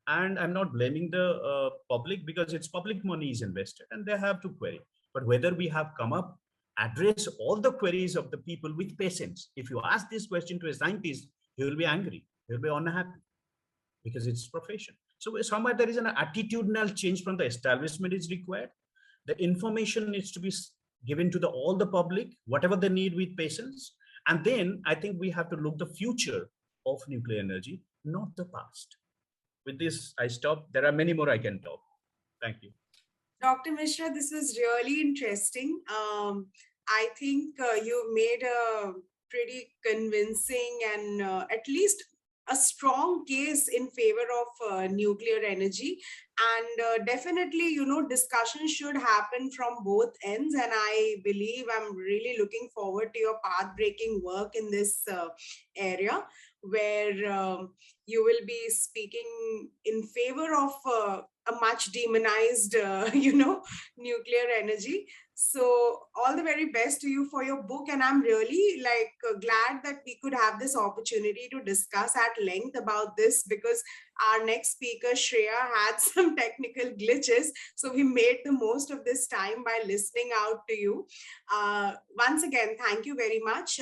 and I'm not blaming the public, because it's public money is invested and they have to query. But whether we have come up, address all the queries of the people with patience. If you ask this question to a scientist, he will be angry, he will be unhappy, because it's profession. So somewhere there is an attitudinal change from the establishment is required. The information needs to be given to all the public, whatever they need, with patience. And then I think we have to look the future of nuclear energy, not the past. With this, I stop. There are many more I can talk. Thank you. Dr. Mishra, this was really interesting. I think you made a pretty convincing and at least a strong case in favor of nuclear energy. And definitely, discussion should happen from both ends. And I believe I'm really looking forward to your path-breaking work in this area, where you will be speaking in favor of a much demonized, nuclear energy. So all the very best to you for your book. And I'm really glad that we could have this opportunity to discuss at length about this, because our next speaker, Shreya, had some technical glitches. So we made the most of this time by listening out to you. Once again, thank you very much.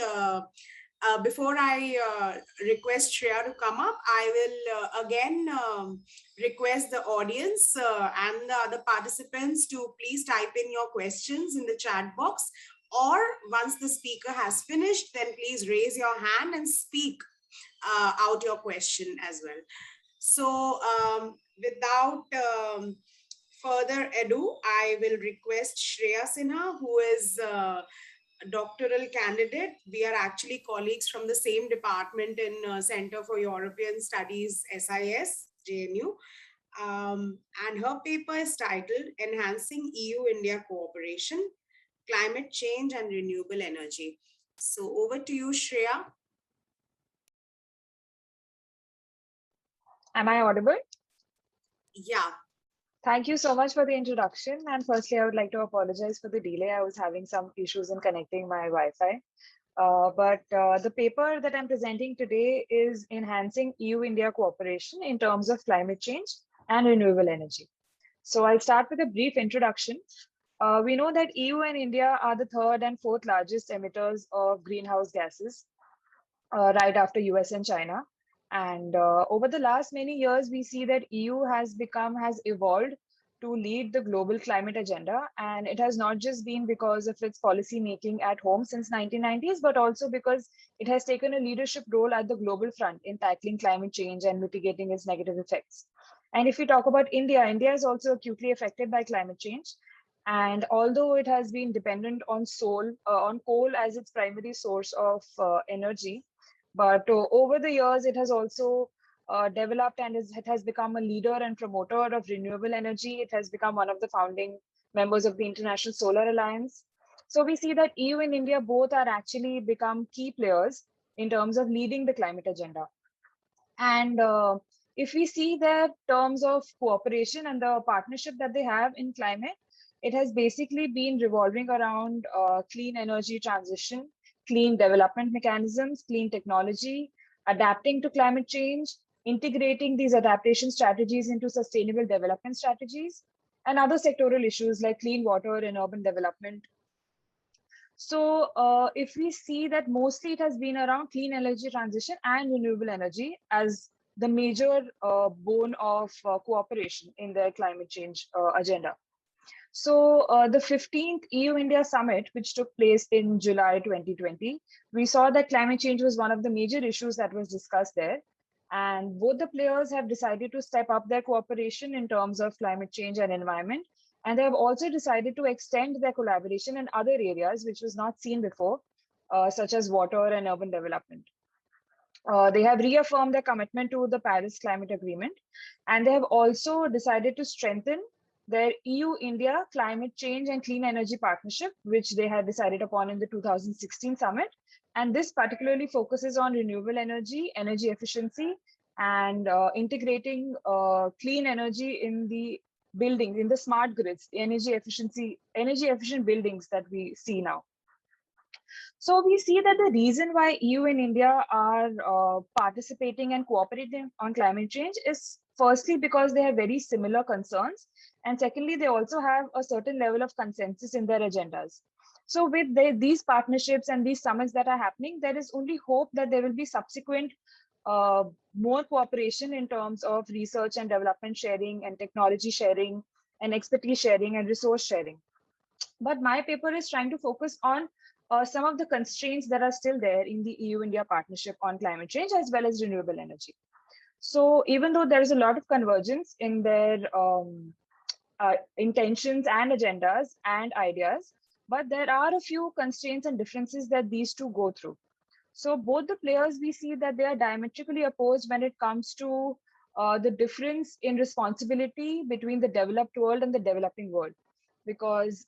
Before I request Shreya to come up, I will again request the audience and the other participants to please type in your questions in the chat box. Or once the speaker has finished, then please raise your hand and speak out your question as well. So without further ado, I will request Shreya Sinha, who is doctoral candidate. We are actually colleagues from the same department in Center for European Studies, SIS, JNU. And her paper is titled Enhancing EU-India Cooperation, Climate Change and Renewable Energy. So over to you, Shreya. Am I audible? Yeah. Thank you so much for the introduction. And firstly, I would like to apologize for the delay. I was having some issues in connecting my Wi-Fi. But the paper that I'm presenting today is Enhancing EU-India Cooperation in Terms of Climate Change and Renewable Energy. So I'll start with a brief introduction. We know that EU and India are the third and fourth largest emitters of greenhouse gases, right after US and China. And over the last many years, we see that EU has evolved to lead the global climate agenda. And it has not just been because of its policy making at home since 1990s, but also because it has taken a leadership role at the global front in tackling climate change and mitigating its negative effects. And if we talk about India, India is also acutely affected by climate change. And although it has been dependent on coal as its primary source of energy, but over the years, it has also developed and it has become a leader and promoter of renewable energy. It has become one of the founding members of the International Solar Alliance. So we see that EU and India both are actually become key players in terms of leading the climate agenda. And if we see their terms of cooperation and the partnership that they have in climate, it has basically been revolving around clean energy transition, clean development mechanisms, clean technology, adapting to climate change, integrating these adaptation strategies into sustainable development strategies, and other sectoral issues like clean water and urban development. So if we see that mostly it has been around clean energy transition and renewable energy as the major bone of cooperation in their climate change agenda. So the 15th EU-India summit, which took place in July 2020, we saw that climate change was one of the major issues that was discussed there. And both the players have decided to step up their cooperation in terms of climate change and environment. And they have also decided to extend their collaboration in other areas, which was not seen before, such as water and urban development. They have reaffirmed their commitment to the Paris Climate Agreement. And they have also decided to strengthen their EU-India Climate Change and Clean Energy Partnership, which they had decided upon in the 2016 summit. And this particularly focuses on renewable energy, energy efficiency, and integrating clean energy in the buildings, in the smart grids, the energy efficient buildings that we see now. So we see that the reason why EU and India are participating and cooperating on climate change is firstly because they have very similar concerns, and secondly, they also have a certain level of consensus in their agendas. So with these partnerships and these summits that are happening, there is only hope that there will be subsequent more cooperation in terms of research and development sharing and technology sharing and expertise sharing and resource sharing. But my paper is trying to focus on some of the constraints that are still there in the EU-India partnership on climate change as well as renewable energy. So even though there is a lot of convergence in their intentions and agendas and ideas, but there are a few constraints and differences that these two go through. So both the players, we see that they are diametrically opposed when it comes to the difference in responsibility between the developed world and the developing world. Because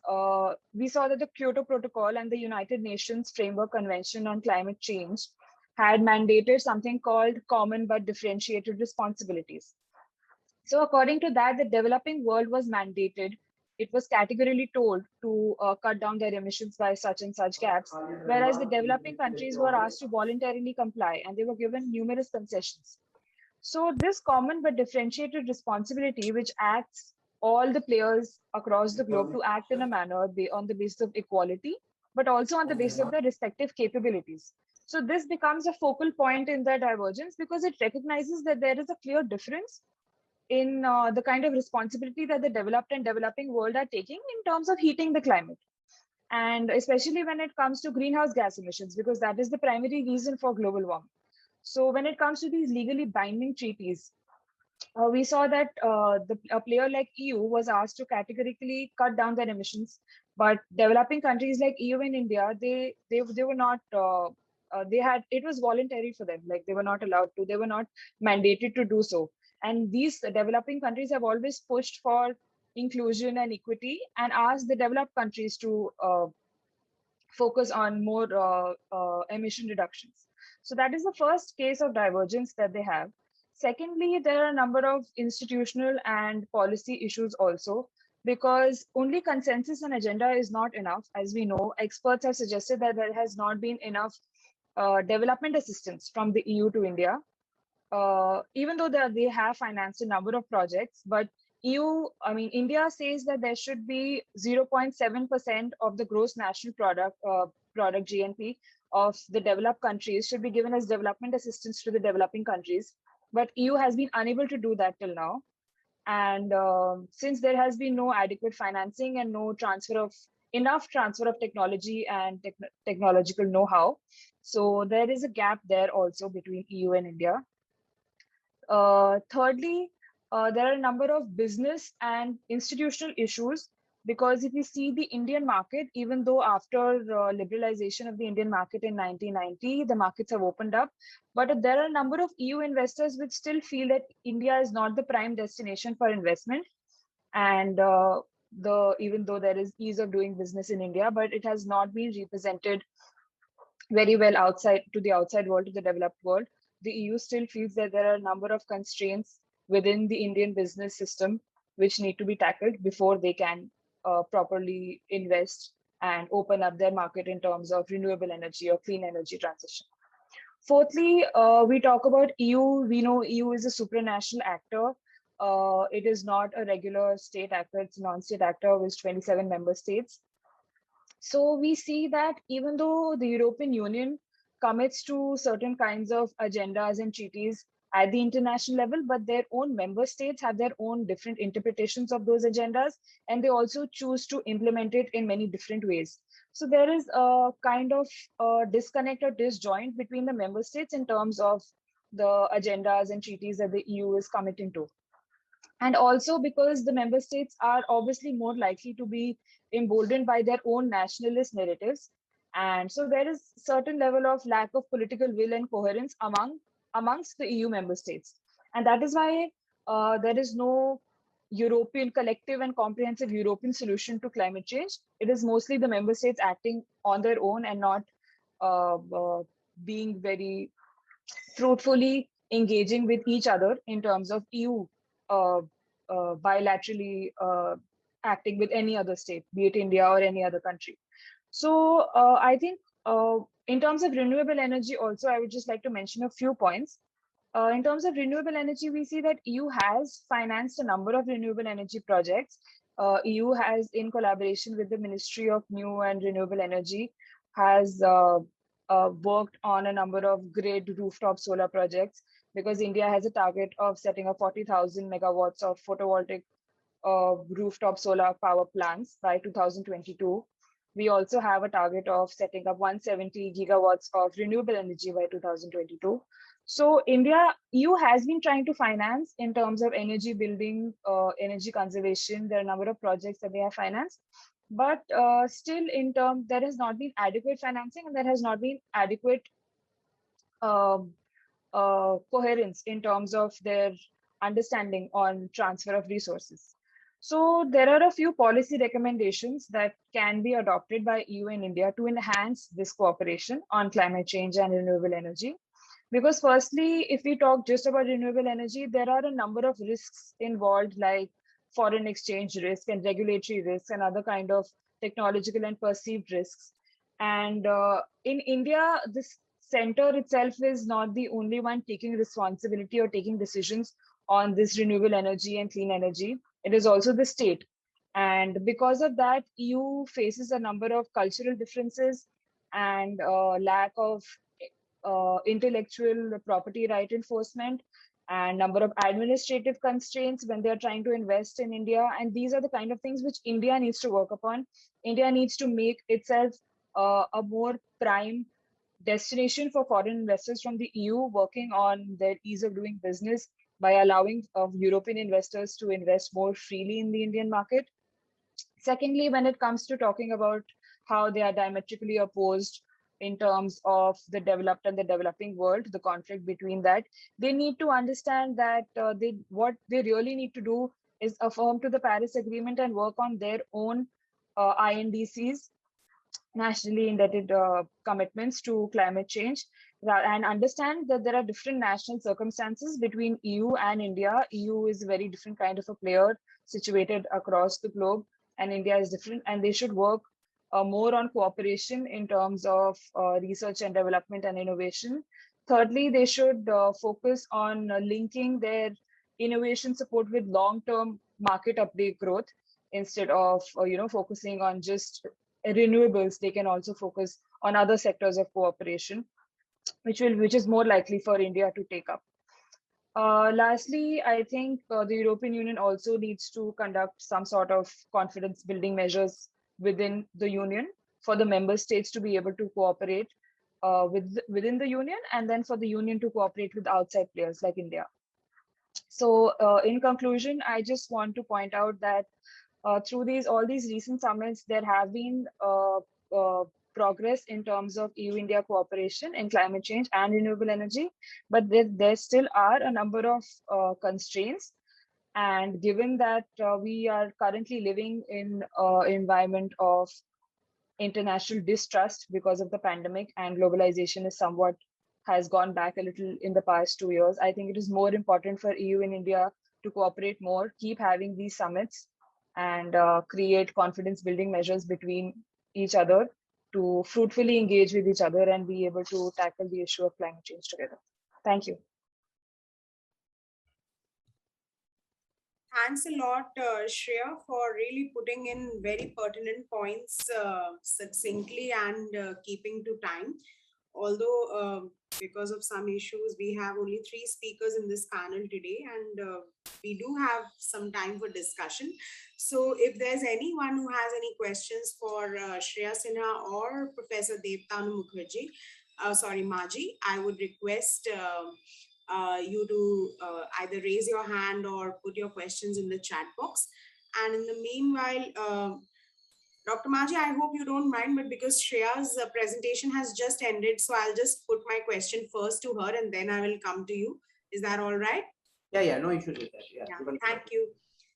we saw that the Kyoto Protocol and the United Nations Framework Convention on Climate Change had mandated something called common but differentiated responsibilities. So according to that, the developing world was mandated. It was categorically told to cut down their emissions by such and such gaps, whereas the developing countries were asked to voluntarily comply and they were given numerous concessions. So this common but differentiated responsibility, which acts all the players across the globe to act in a manner on the basis of equality, but also on the basis of their respective capabilities. So this becomes a focal point in their divergence because it recognizes that there is a clear difference in the kind of responsibility that the developed and developing world are taking in terms of heating the climate. And especially when it comes to greenhouse gas emissions, because that is the primary reason for global warming. So when it comes to these legally binding treaties, we saw that a player like EU was asked to categorically cut down their emissions, but developing countries like EU and India, they were not. It was voluntary for them, like they were not allowed to, they were not mandated to do so. And these developing countries have always pushed for inclusion and equity and asked the developed countries to focus on more emission reductions. So that is the first case of divergence that they have. Secondly, there are a number of institutional and policy issues also, because only consensus and agenda is not enough. As we know, experts have suggested that there has not been enough development assistance from the EU to India. Even though they have financed a number of projects, but India says that there should be 0.7% of the gross national product GNP of the developed countries should be given as development assistance to the developing countries. But EU has been unable to do that till now. And since there has been no adequate financing and no enough transfer of technology and technological know-how, so there is a gap there also between EU and India. Thirdly, there are a number of business and institutional issues, because if we see the Indian market, even though after liberalization of the Indian market in 1990, the markets have opened up, but there are a number of EU investors which still feel that India is not the prime destination for investment. And even though there is ease of doing business in India, but it has not been represented very well to the outside world, to the developed world. The EU still feels that there are a number of constraints within the Indian business system which need to be tackled before they can properly invest and open up their market in terms of renewable energy or clean energy transition. Fourthly, we talk about EU. We know EU is a supranational actor. It is not a regular state actor, it's a non-state actor with 27 member states. So we see that even though the European Union commits to certain kinds of agendas and treaties at the international level, but their own member states have their own different interpretations of those agendas, and they also choose to implement it in many different ways. So there is a kind of disconnect or disjoint between the member states in terms of the agendas and treaties that the EU is committing to. And also because the member states are obviously more likely to be emboldened by their own nationalist narratives. And so there is certain level of lack of political will and coherence amongst the EU member states. And that is why there is no European collective and comprehensive European solution to climate change. It is mostly the member states acting on their own and not being very fruitfully engaging with each other in terms of EU bilaterally acting with any other state, be it India or any other country. So I think In terms of renewable energy also, I would just like to mention a few points. In terms of renewable energy, we see that EU has financed a number of renewable energy projects. EU has, in collaboration with the Ministry of New and Renewable Energy, has worked on a number of grid rooftop solar projects, because India has a target of setting up 40,000 megawatts of photovoltaic rooftop solar power plants by 2022. We also have a target of setting up 170 gigawatts of renewable energy by 2022. So EU has been trying to finance in terms of energy building, energy conservation. There are a number of projects that they have financed, but still there has not been adequate financing, and there has not been adequate coherence in terms of their understanding on transfer of resources. So there are a few policy recommendations that can be adopted by EU and India to enhance this cooperation on climate change and renewable energy. Because firstly, if we talk just about renewable energy, there are a number of risks involved, like foreign exchange risk and regulatory risks and other kind of technological and perceived risks. And in India, this center itself is not the only one taking responsibility or taking decisions on this renewable energy and clean energy. It is also the state. And because of that, EU faces a number of cultural differences and lack of intellectual property right enforcement and number of administrative constraints when they are trying to invest in India. And these are the kind of things which India needs to work upon. India needs to make itself a more prime destination for foreign investors from the EU, working on their ease of doing business by allowing European investors to invest more freely in the Indian market. Secondly, when it comes to talking about how they are diametrically opposed in terms of the developed and the developing world, the conflict between that, they need to understand that what they really need to do is affirm to the Paris Agreement and work on their own INDCs, nationally indebted commitments to climate change, and understand that there are different national circumstances between EU and India. EU is a very different kind of a player situated across the globe, and India is different, and they should work more on cooperation in terms of research and development and innovation. Thirdly, they should focus on linking their innovation support with long-term market update growth instead of focusing on just renewables. They can also focus on other sectors of cooperation, which is more likely for India to take up. Lastly, I think the European Union also needs to conduct some sort of confidence building measures within the Union for the member states to be able to cooperate within the Union, and then for the Union to cooperate with outside players like India. So in conclusion, I just want to point out that through all these recent summits, there have been progress in terms of EU-India cooperation in climate change and renewable energy, but there still are a number of constraints. And given that we are currently living in an environment of international distrust because of the pandemic, and globalization is somewhat has gone back a little in the past 2 years, I think it is more important for EU and India to cooperate more, keep having these summits, and create confidence building measures between each other to fruitfully engage with each other and be able to tackle the issue of climate change together. Thank you. Thanks a lot, Shreya, for really putting in very pertinent points succinctly and keeping to time. Although because of some issues, we have only 3 speakers in this panel today, and we do have some time for discussion. So if there's anyone who has any questions for Shreya Sinha or Professor Debtanu Mukherjee, Majee, I would request you to either raise your hand or put your questions in the chat box. And in the meanwhile, Dr. Majee, I hope you don't mind, but because Shreya's presentation has just ended, so I'll just put my question first to her and then I will come to you. Is that all right? Yeah, no issue with that. Yeah. Thank you.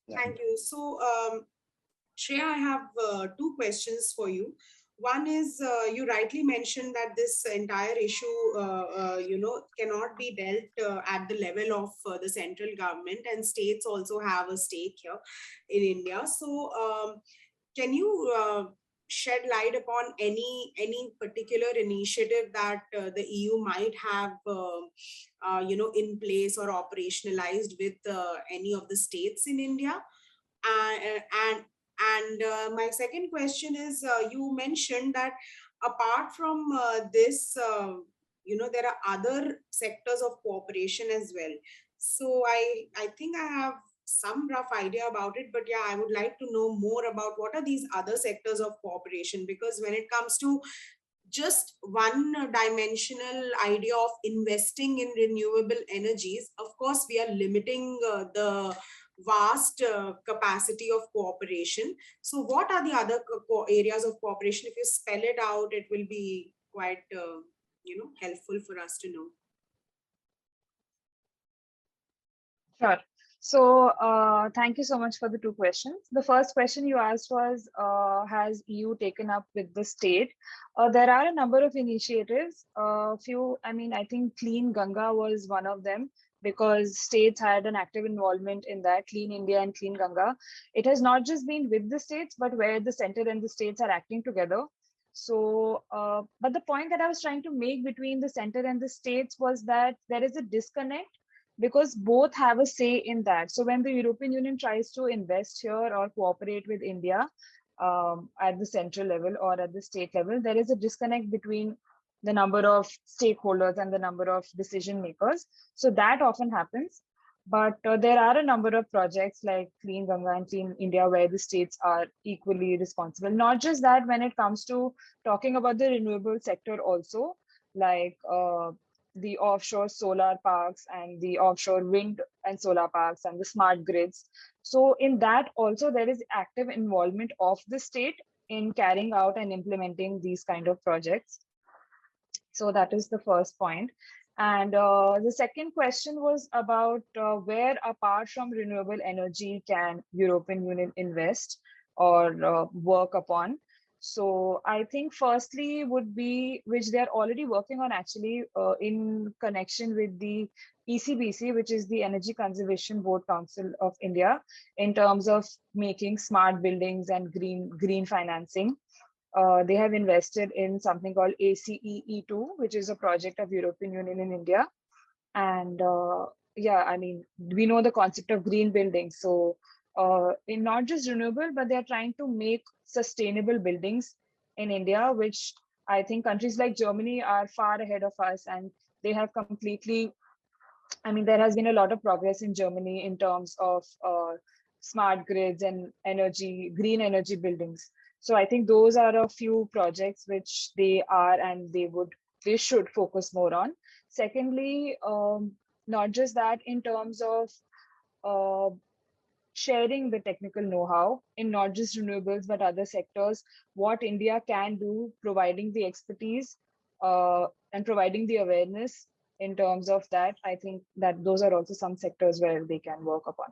Yeah. Thank you. So, Shreya, I have 2 questions for you. One is, you rightly mentioned that this entire issue, cannot be dealt at the level of the central government, and states also have a stake here in India. So, can you shed light upon any particular initiative that the EU might have in place or operationalized with any of the states in India? And my second question is, you mentioned that apart from this, there are other sectors of cooperation as well. So I think I have some rough idea about it, but yeah, I would like to know more about what are these other sectors of cooperation, because when it comes to just one dimensional idea of investing in renewable energies, of course, we are limiting the vast capacity of cooperation. So what are the other areas of cooperation? If you spell it out, it will be quite, helpful for us to know. Sure. So thank you so much for the two questions. The first question you asked was, has EU taken up with the state? There are a number of initiatives. I think Clean Ganga was one of them, because states had an active involvement in that, Clean India and Clean Ganga. It has not just been with the states, but where the center and the states are acting together. So, but the point that I was trying to make between the center and the states was that there is a disconnect, because both have a say in that. So when the European Union tries to invest here or cooperate with India at the central level or at the state level, there is a disconnect between the number of stakeholders and the number of decision makers. So that often happens. But there are a number of projects like Clean Ganga and Clean India where the states are equally responsible. Not just that, when it comes to talking about the renewable sector also, like the offshore solar parks and the offshore wind and solar parks and the smart grids. So in that also there is active involvement of the state in carrying out and implementing these kind of projects. So that is the first point. And the second question was about where, apart from renewable energy, can European Union invest or work upon. So I think firstly would be, which they're already working on actually in connection with the ECBC, which is the Energy Conservation Board Council of India, in terms of making smart buildings and green financing. They have invested in something called ACEE2, which is a project of European Union in India. And yeah, I mean, we know the concept of green buildings. So in not just renewable, but they're trying to make sustainable buildings in India, which I think countries like Germany are far ahead of us. And they have completely, I mean, there has been a lot of progress in Germany in terms of smart grids and green energy buildings. So I think those are a few projects which they are and they should focus more on. Secondly, not just that, in terms of sharing the technical know-how in not just renewables, but other sectors, what India can do, providing the expertise and providing the awareness in terms of that. I think that those are also some sectors where they can work upon.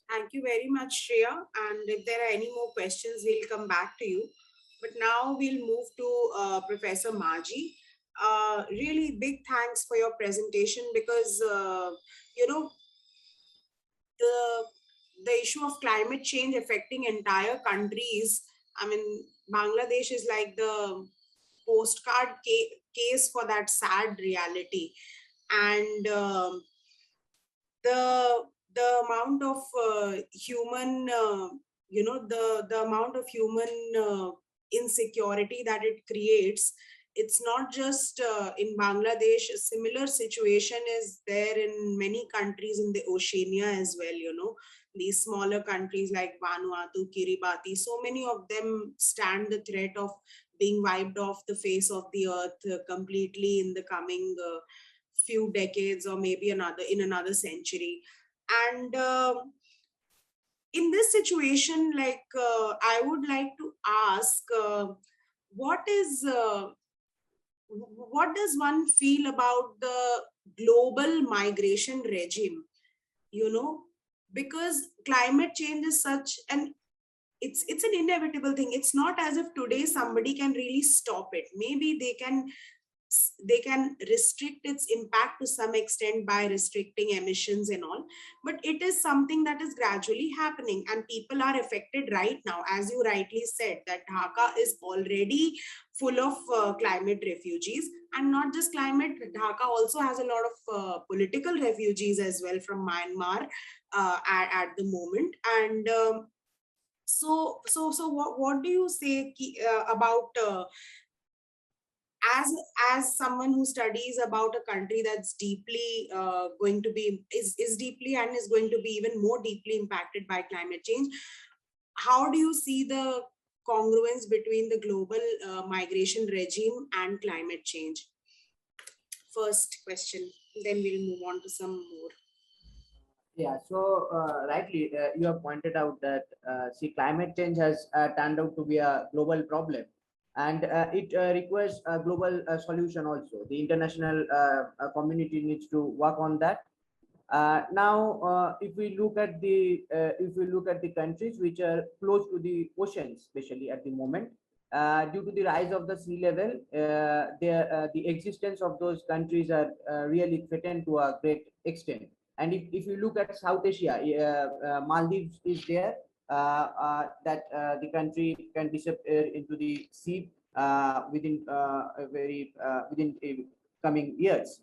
Thank you very much, Shreya. And if there are any more questions, we'll come back to you. But now we'll move to Professor Majee. Really big thanks for your presentation, because, the issue of climate change affecting entire countries. I mean, Bangladesh is like the postcard case for that sad reality. And the amount of human, the amount of human insecurity that it creates, it's not just in Bangladesh. A similar situation is there in many countries in the Oceania as well, these smaller countries like Vanuatu, Kiribati, so many of them stand the threat of being wiped off the face of the earth completely in the coming few decades, or maybe in another century. And in this situation, like, I would like to ask, what does one feel about the global migration regime? Because climate change is such an, it's an inevitable thing. It's not as if today somebody can really stop it. Maybe they can they can restrict its impact to some extent by restricting emissions and all, but it is something that is gradually happening, and people are affected right now. As you rightly said, that Dhaka is already full of climate refugees, and not just climate, Dhaka also has a lot of political refugees as well from Myanmar at the moment. And so what do you say about as someone who studies about a country that's deeply going to be is deeply and is going to be even more deeply impacted by climate change, how do you see the congruence between the global migration regime and climate change? First question, then we'll move on to some more. Yeah, so rightly, you have pointed out that see, climate change has turned out to be a global problem, and it requires a global solution also. The international community needs to work on that. Now, if we look at the countries which are close to the oceans, especially at the moment, due to the rise of the sea level, the existence of those countries are really threatened to a great extent. And if you look at South Asia, Maldives is there, that the country can disappear into the sea within coming years.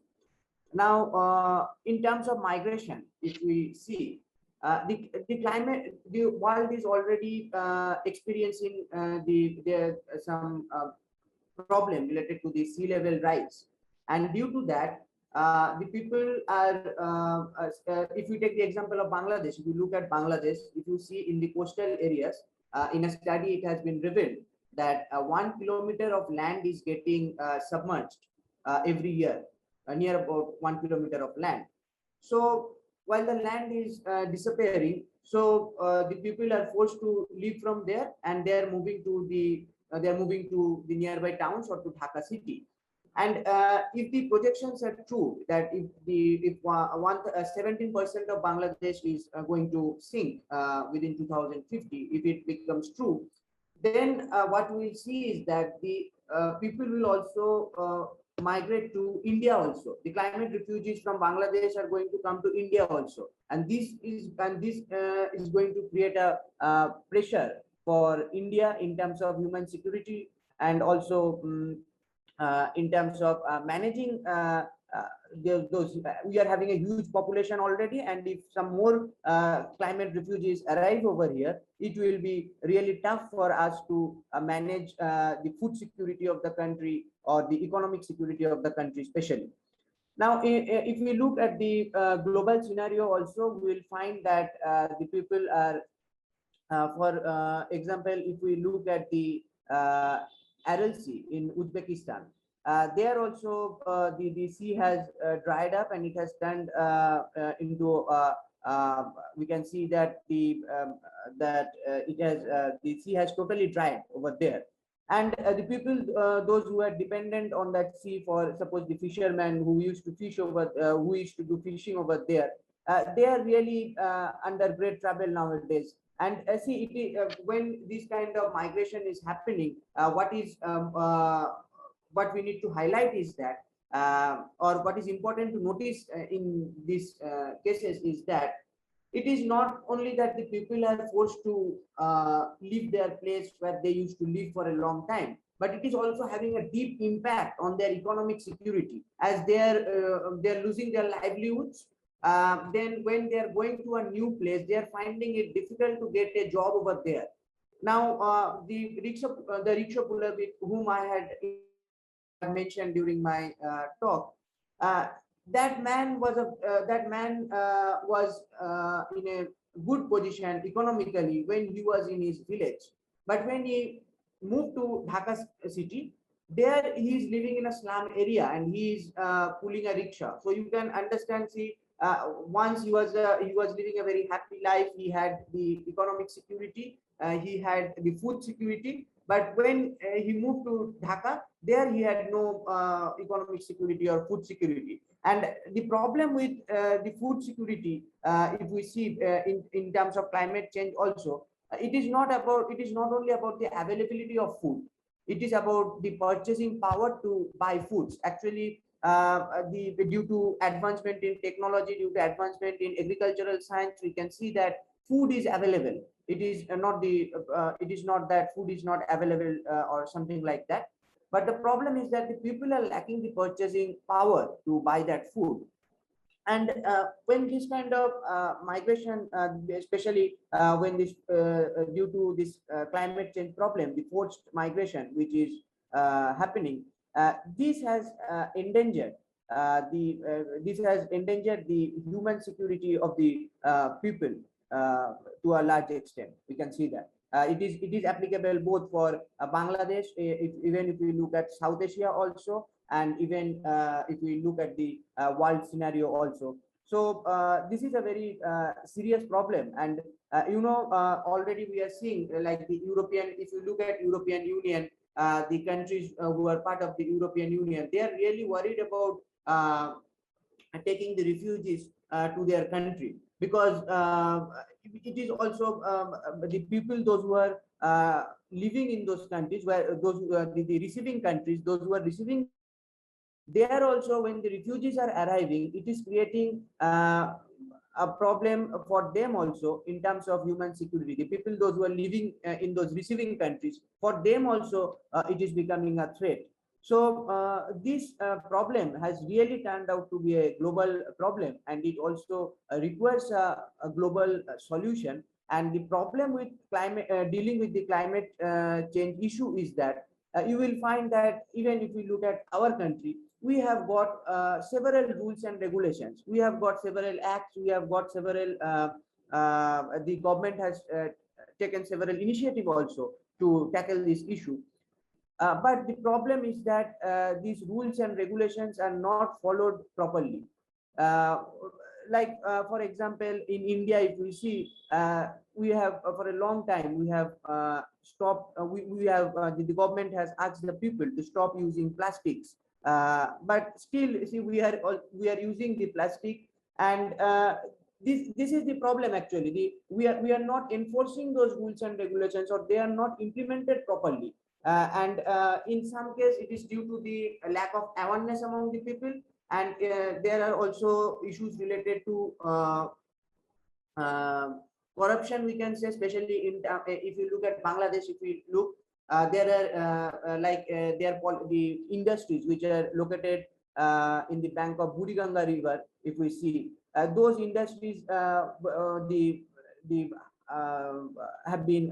Now, in terms of migration, if we see the climate, the world is already experiencing some problem related to the sea level rise, and due to that, the people are. If we take the example of Bangladesh, if you look at Bangladesh, if you see in the coastal areas, in a study, it has been revealed that 1 kilometer of land is getting submerged every year. Near about 1 kilometer of land. So while the land is disappearing, so the people are forced to leave from there, and they are moving to the nearby towns or to Dhaka city. And if the projections are true, that if 17% of Bangladesh is going to sink within 2050, if it becomes true, then what we'll see is that the people will also migrate to India also. The climate refugees from Bangladesh are going to come to India also, and this is going to create a pressure for India in terms of human security, and also in terms of managing those. We are having a huge population already, and if some more climate refugees arrive over here, it will be really tough for us to manage the food security of the country or the economic security of the country especially. Now, if we look at the global scenario also, we will find that the people are, for example, if we look at the Aral Sea in Uzbekistan, there also the sea has dried up, and it has turned into we can see that the sea has totally dried over there. And the people, those who are dependent on that sea, for suppose the fishermen who used to fish over, who used to do fishing over there, they are really under great trouble nowadays. And see, when this kind of migration is happening, what we need to highlight is that, or what is important to notice in these cases is that it is not only that the people are forced to leave their place where they used to live for a long time, but it is also having a deep impact on their economic security, as they're losing their livelihoods. Then when they are going to a new place, they are finding it difficult to get a job over there. Now, the rickshaw puller with whom I had mentioned during my talk, that man was in a good position economically when he was in his village, but when he moved to Dhaka city, there he is living in a slum area, and he is pulling a rickshaw. So you can understand. See, once he was living a very happy life. He had the economic security, he had the food security. But when he moved to Dhaka, there he had no economic security or food security. And the problem with the food security, if we see in terms of climate change also, it is not only about the availability of food. It is about the purchasing power to buy foods. Actually, due to advancement in technology, due to advancement in agricultural science, we can see that food is available. It is not that food is not available or something like that. But the problem is that the people are lacking the purchasing power to buy that food. And when this kind of migration, especially when this due to this climate change problem, the forced migration which is happening, this has endangered the human security of the people to a large extent. We can see that it is applicable both for Bangladesh, even if we look at South Asia also, and even if we look at the world scenario also. So this is a very serious problem. And already we are seeing like the European, if you look at European Union, the countries who are part of the European Union, they are really worried about taking the refugees to their country, because it is also the people, those who are living in those countries, where those the receiving countries, those who are receiving, they are also, when the refugees are arriving, it is creating a problem for them also in terms of human security. The people, those who are living in those receiving countries, for them also it is becoming a threat. So this problem has really turned out to be a global problem, and it also requires a global solution. And the problem with climate, dealing with the climate change issue is that you will find that even if we look at our country, we have got several rules and regulations. We have got several acts. We have got several, the government has taken several initiatives also to tackle this issue. But the problem is that these rules and regulations are not followed properly. For example, in India, if we see, we have for a long time, we have stopped, the government has asked the people to stop using plastics. But still, see, we are using the plastic, and this is the problem actually. We are not enforcing those rules and regulations, or they are not implemented properly. And in some case, it is due to the lack of awareness among the people, and there are also issues related to corruption, we can say, especially in if you look at Bangladesh. If we look, there are the industries which are located in the bank of Buriganga River. If we see those industries, have been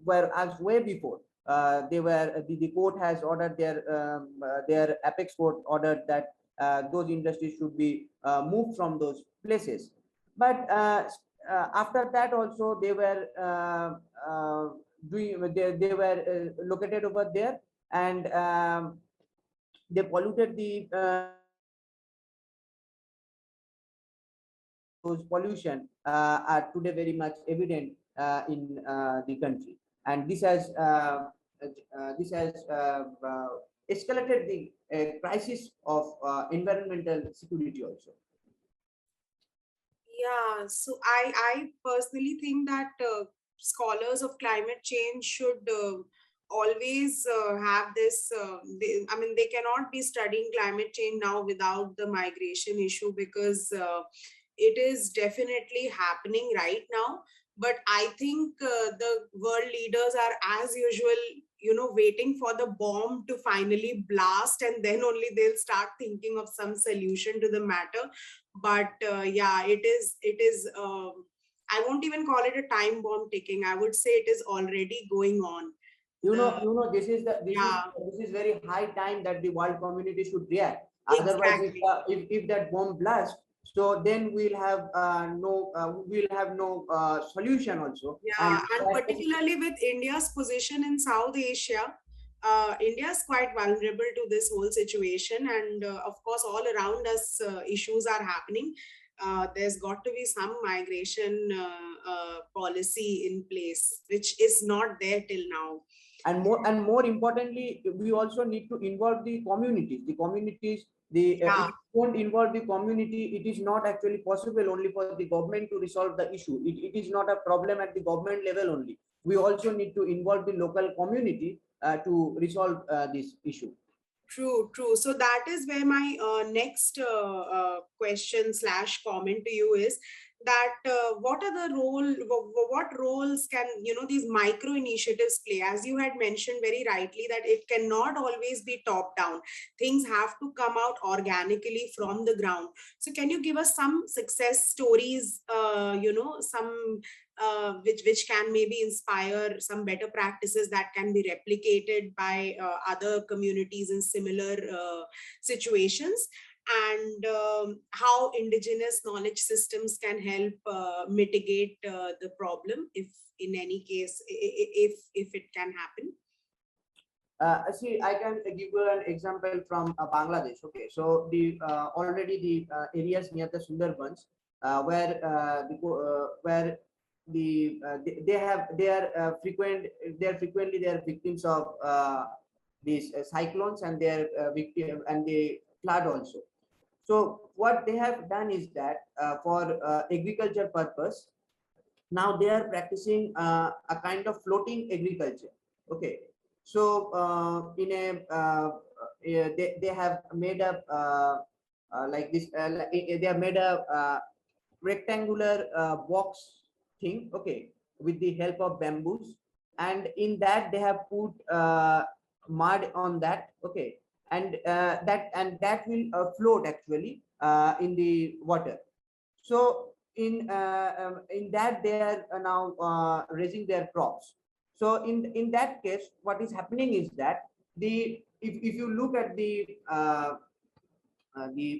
were asked way before. They were the court has ordered their apex court ordered that those industries should be moved from those places. But after that also, they were they were located over there, and they polluted the those pollution are today very much evident in the country, and this has escalated the crisis of environmental security also. Yeah, so I personally think that scholars of climate change should always have this. They cannot be studying climate change now without the migration issue, because it is definitely happening right now. But I think the world leaders are, as usual, waiting for the bomb to finally blast, and then only they'll start thinking of some solution to the matter. But yeah, it is I won't even call it a time bomb ticking. I would say it is already going on. This is very high time that the world community should react. Otherwise, Exactly. if that bomb blasts, so then we'll have no solution also. Yeah, and particularly with India's position in South Asia, India is quite vulnerable to this whole situation, and of course, all around us issues are happening. There's got to be some migration policy in place, which is not there till now. And more importantly, we also need to involve the communities. If you don't involve the community, it is not actually possible only for the government to resolve the issue. It is not a problem at the government level only. We also need to involve the local community, to resolve this issue. True, true. So that is where my next question / comment to you is that what are the what roles can, these micro initiatives play? As you had mentioned very rightly, that it cannot always be top down. Things have to come out organically from the ground. So can you give us some success stories, some which can maybe inspire some better practices that can be replicated by other communities in similar situations, and how indigenous knowledge systems can help mitigate the problem, if in any case, if it can happen? See, I can give you an example from Bangladesh. Okay, so the already the areas near the Sundarbans, where they are frequently victims of these cyclones, and they are victim and the flood also. So what they have done is that for agriculture purpose, now they are practicing a kind of floating agriculture. Okay, so they have made up like this. They have made a rectangular box thing. Okay, with the help of bamboos, and in that they have put mud on that. Okay, and that will float actually in the water. So in that they are now raising their crops. So in that case, what is happening is that if you look at the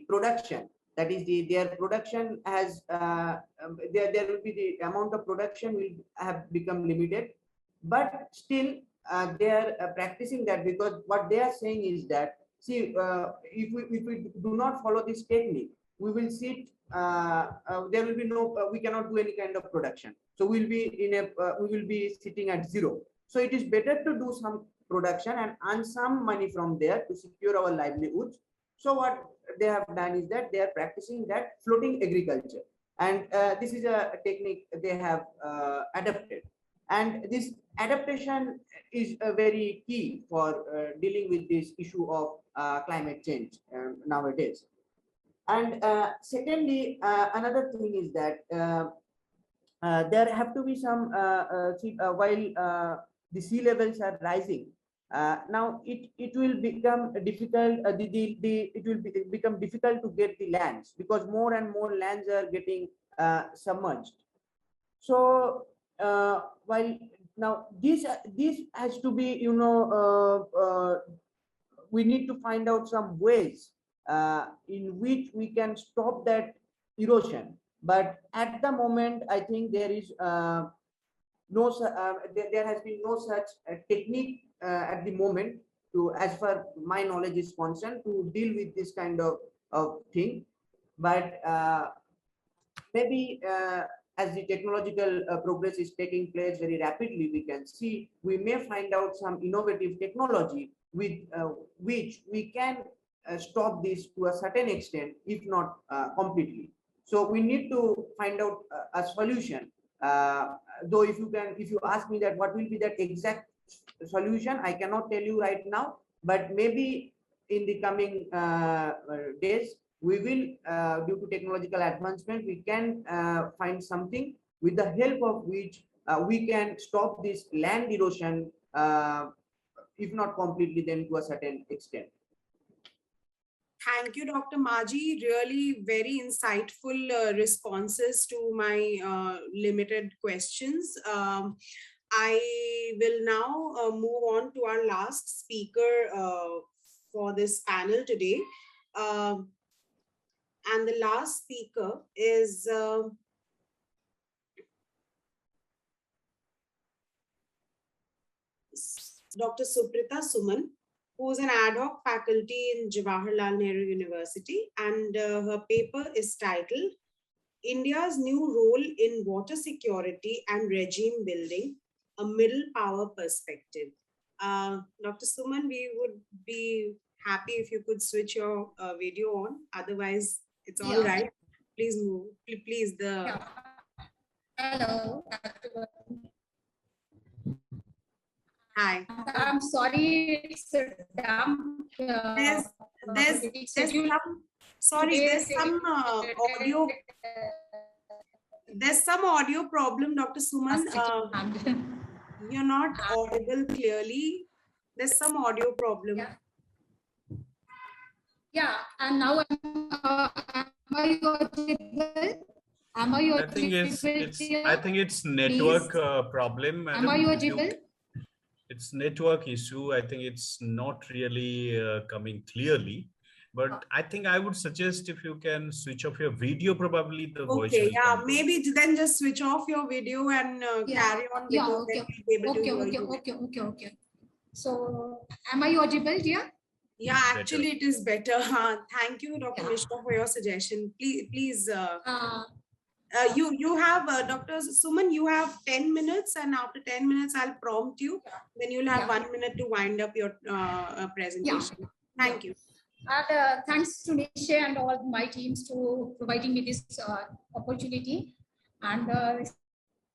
production, that is their production has there will be the amount of production will have become limited, but still they are practicing that, because what they are saying is that, see, if we do not follow this technique, we will sit there will be no we cannot do any kind of production, so we'll be in a we will be sitting at zero. So it is better to do some production and earn some money from there to secure our livelihoods. So what they have done is that they are practicing that floating agriculture, and this is a technique they have adapted, and this adaptation is very key for dealing with this issue of climate change nowadays. And secondly, another thing is that there have to be some while the sea levels are rising, now it will become difficult. It will become difficult to get the lands, because more and more lands are getting submerged. So while now this has to be, we need to find out some ways in which we can stop that erosion. But at the moment, I think there is there has been no such technique at the moment, to, as far my knowledge is concerned, to deal with this kind of thing. But maybe as the technological progress is taking place very rapidly, we can see we may find out some innovative technology with which we can stop this to a certain extent, if not completely. So we need to find out a solution. Though if you ask me that what will be that exact solution, I cannot tell you right now, but maybe in the coming days, we will, due to technological advancement, we can find something with the help of which we can stop this land erosion, if not completely, then to a certain extent. Thank you, Dr. Majee. Really very insightful responses to my limited questions. I will now move on to our last speaker for this panel today. And the last speaker is Dr. Suprita Suman, who is an ad hoc faculty in Jawaharlal Nehru University, and her paper is titled India's New Role in Water Security and Regime Building, a Middle Power Perspective. Dr. Suman, we would be happy if you could switch your video on. Otherwise, it's all right. Please move. Please. Hello. Hi. I'm sorry, it's a dumb. There's some audio problem, Dr. Suman. You're not audible clearly. There's some audio problem. Yeah, and now am I audible? Am I audible? I think it's network problem. Am I audible? It's network issue. I think it's not really coming clearly. But I think I would suggest if you can switch off your video, probably the voice. Okay, yeah, maybe then just switch off your video and carry on. Yeah, okay. So, am I audible, dear? Yeah, actually, it is better. Thank you, Dr. Mishra, for your suggestion. Please. You have Dr. Suman, you have 10 minutes, and after 10 minutes, I'll prompt you. Then you'll have 1 minute to wind up your presentation. Thank you. And thanks to Nisha and all my teams to providing me this opportunity. And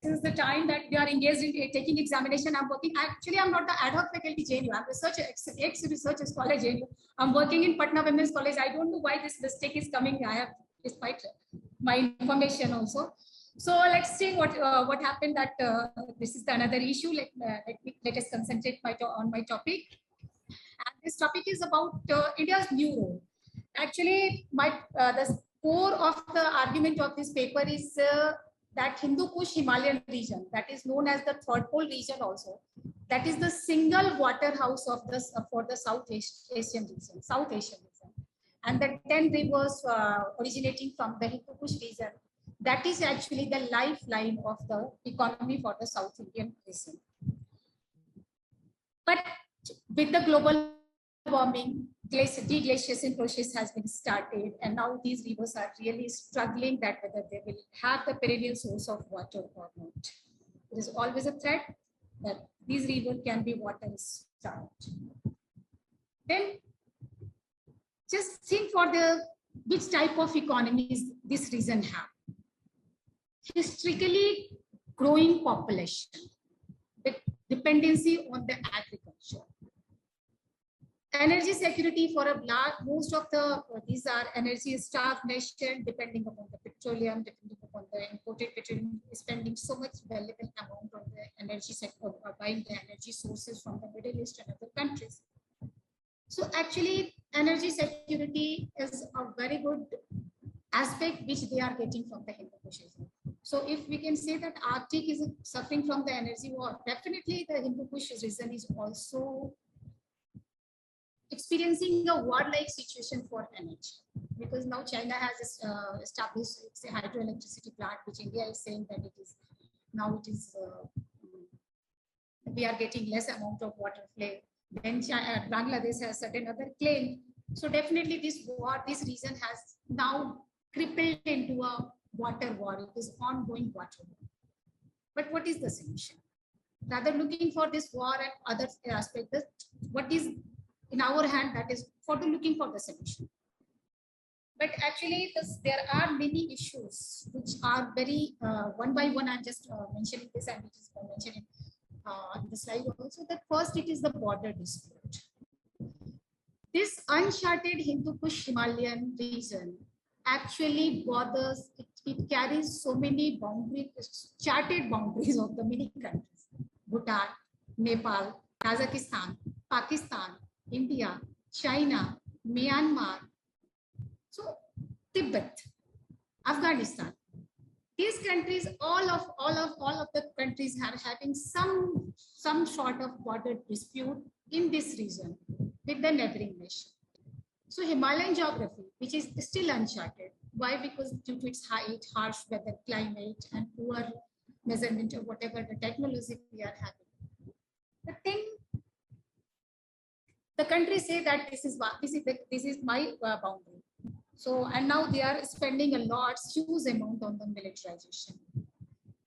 this is the time that we are engaged in taking examination. I'm working. Actually, I'm not the ad hoc faculty JNU. I'm ex-research scholar JNU. I'm working in Patna Women's College. I don't know why this mistake is coming. I have despite my information also. So let's see what happened. That this is another issue. Let us concentrate on my topic. And this topic is about India's new role. Actually, the core of the argument of this paper is that Hindu Kush Himalayan region, that is known as the third pole region also, that is the single water house of this for the South Asian region, and the 10 rivers originating from the Hindu Kush region, that is actually the lifeline of the economy for the South Indian region. But with the global warming, deglaciation process has been started, and now these rivers are really struggling that whether they will have the perennial source of water or not. There is always a threat that these rivers can be water starved. Then just think for which type of economies this region have. Historically growing population with dependency on the agriculture. Energy security for most of these are energy starved nation, depending upon the petroleum, depending upon the imported petroleum, spending so much valuable amount on the energy sector, or buying the energy sources from the Middle East and other countries. So actually, energy security is a very good aspect which they are getting from the Hindu Kush region. So if we can say that Arctic is suffering from the energy war, definitely the Hindu Kush region is also experiencing a war-like situation for energy, because now China has established a hydroelectricity plant, which India is saying that we are getting less amount of water flow. Then Bangladesh has certain other claim. So definitely this region has now crippled into a water war. It is ongoing water war. But what is the solution? Rather looking for this war and other aspects, what is in our hand, that is for looking for the solution. But actually, there are many issues which are very one by one. I'm just mentioning this, and it is mentioned in the slide also. That first, it is the border dispute. This uncharted Hindu Kush Himalayan region actually borders. It carries so many boundaries, charted boundaries of the many countries: Bhutan, Nepal, Kazakhstan, Pakistan, India, China, Myanmar, so Tibet, Afghanistan. These countries, all of the countries are having some sort of border dispute in this region with the neighboring nation. So Himalayan geography, which is still uncharted. Why? Because due to its height, harsh weather, climate, and poor measurement of whatever the technology we are having. The thing. The countries say that this is my boundary. So, and now they are spending a huge amount on the militarization.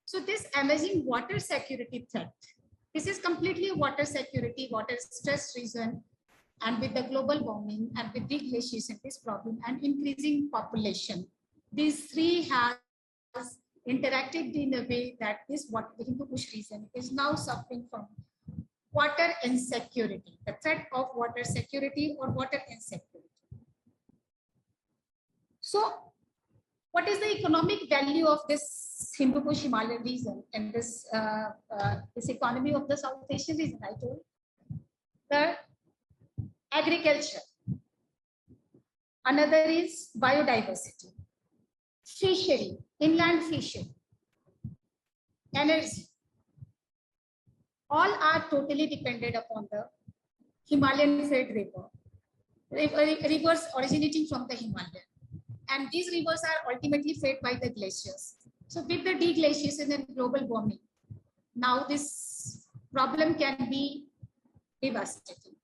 So this emerging water security threat, this is completely water security, water stress region, and with the global warming and with deglaciation, this problem and increasing population, these three has interacted in a way that the Hindu Kush region is now suffering from water insecurity, the threat of water security or water insecurity. So what is the economic value of this Hindu Kush Himalayan region and this economy of the South Asian region? I told the agriculture. Another is biodiversity, fishery, inland fishing, energy. All are totally dependent upon the Himalayan fed rivers originating from the Himalaya. And these rivers are ultimately fed by the glaciers. So with the deglaciation and global warming, now this problem can be devastating.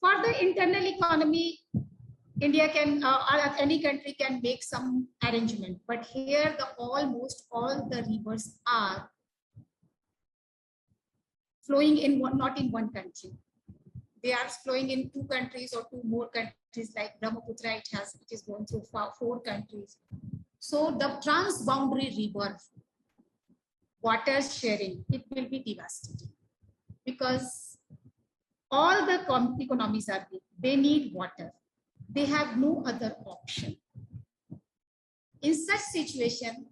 For the internal economy, India can, or any country can make some arrangement, but here almost all the rivers are flowing in not in one country. They are flowing in 2 countries or 2 more countries, like Brahmaputra, it is going through 4 countries. So the transboundary river water sharing, it will be devastating because all the economies are big. They need water. They have no other option. In such situation,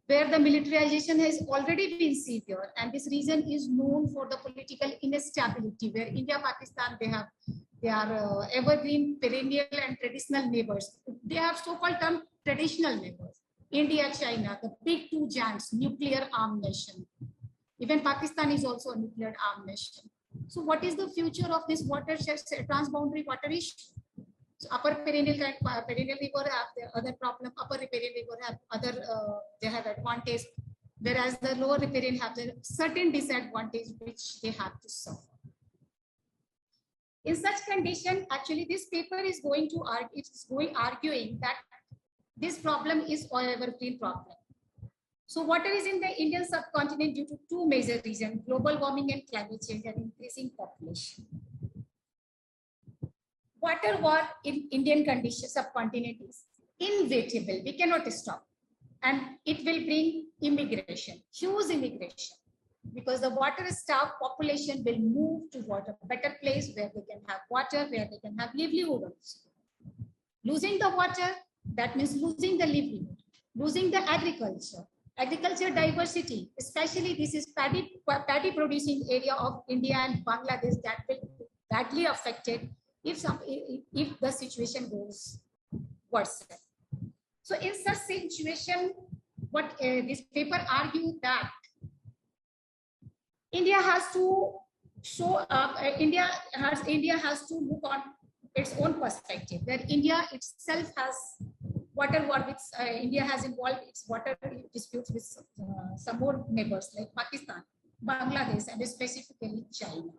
where the militarization has already been severe, and this region is known for the political instability, where India, Pakistan, they are evergreen, perennial, and traditional neighbors. They have so-called term traditional neighbors. India, China, the big 2 giants, nuclear armed nation. Even Pakistan is also a nuclear armed nation. So, what is the future of this watershed transboundary water issue? So upper perennial river have the other problem. Upper riparian river have other they have advantage, whereas the lower riparian have the certain disadvantage which they have to suffer. In such condition, actually, this paper is going to arguing that this problem is an evergreen problem. So water is in the Indian subcontinent due to 2 major reasons: global warming and climate change and increasing population. Water war in Indian condition subcontinent is inevitable. We cannot stop, and it will bring immigration, huge immigration, because the water-starved population will move toward a better place where they can have water, where they can have livelihood. Losing the water, that means losing the livelihood, losing the agriculture diversity, especially this is paddy producing area of India and Bangladesh that will be badly affected if the situation goes worse. So in such situation, what this paper argued that India has to show up. India has to look on its own perspective. That India itself has water war with India has involved its water disputes with some more neighbors like Pakistan, Bangladesh, and specifically China.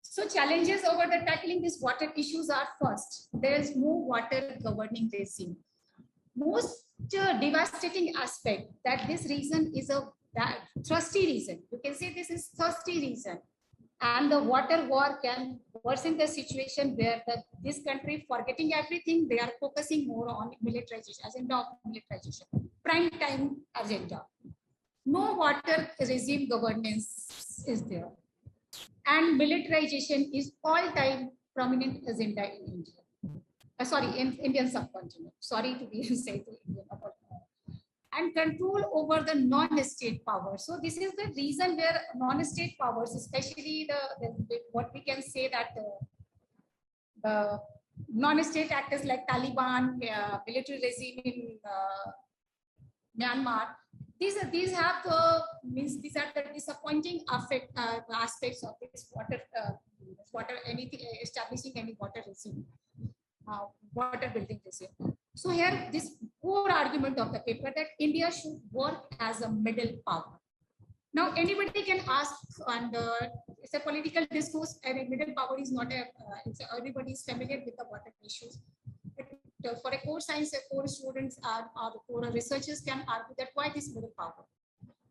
So challenges over the tackling these water issues are: first, there is no water governing regime. Most devastating aspect that this region is a thirsty region. You can say this is thirsty region, and the water war can worsen the situation where this country, forgetting everything, they are focusing more on militarization, agenda of militarization, prime time agenda. No water regime governance is there. And militarization is all-time prominent agenda in India. In Indian subcontinent. Sorry to be say to Indian. And control over the non-state power. So this is the reason where non-state powers, especially what we can say that the non-state actors like Taliban, military regime in Myanmar. These are the disappointing aspects of this establishing any water regime, water building regime. So here, this core argument of the paper that India should work as a middle power. Now anybody can ask, and it's a political discourse, and a middle power is not everybody is familiar with the water issues. But for a core science, core students or core researchers can argue that why this middle power.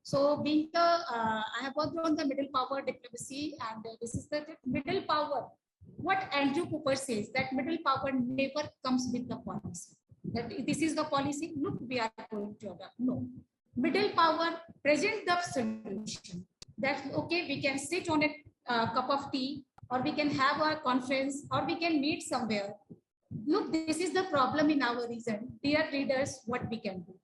So being I have worked on the middle power diplomacy, and this is the middle power. What Andrew Cooper says, that middle power never comes with the policy. That this is the policy, look, we are going to adopt. No. Middle power present the solution. that, okay, we can sit on a cup of tea, or we can have a conference, or we can meet somewhere. Look, this is the problem in our region. Dear readers, what we can do?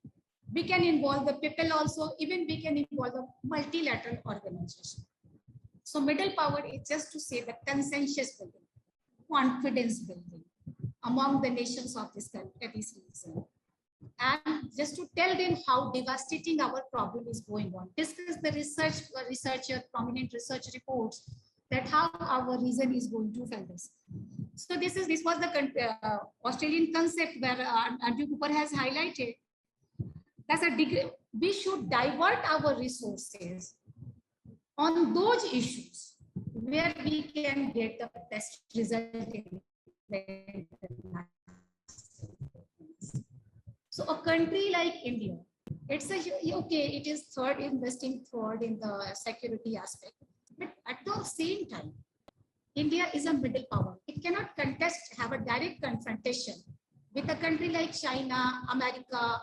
We can involve the people also, even we can involve a multilateral organization. So middle power is just to say the consensus building, confidence building among the nations of this country, this region. And just to tell them how devastating our problem is going on. Discuss the researcher, prominent research reports that how our region is going to fail this. So this was the Australian concept where Andrew Cooper has highlighted. That's a degree. We should divert our resources on those issues where we can get the best result in the. So a country like India, it's okay, it is investing third in the security aspect, but at the same time, India is a middle power. It cannot have a direct confrontation with a country like China, America,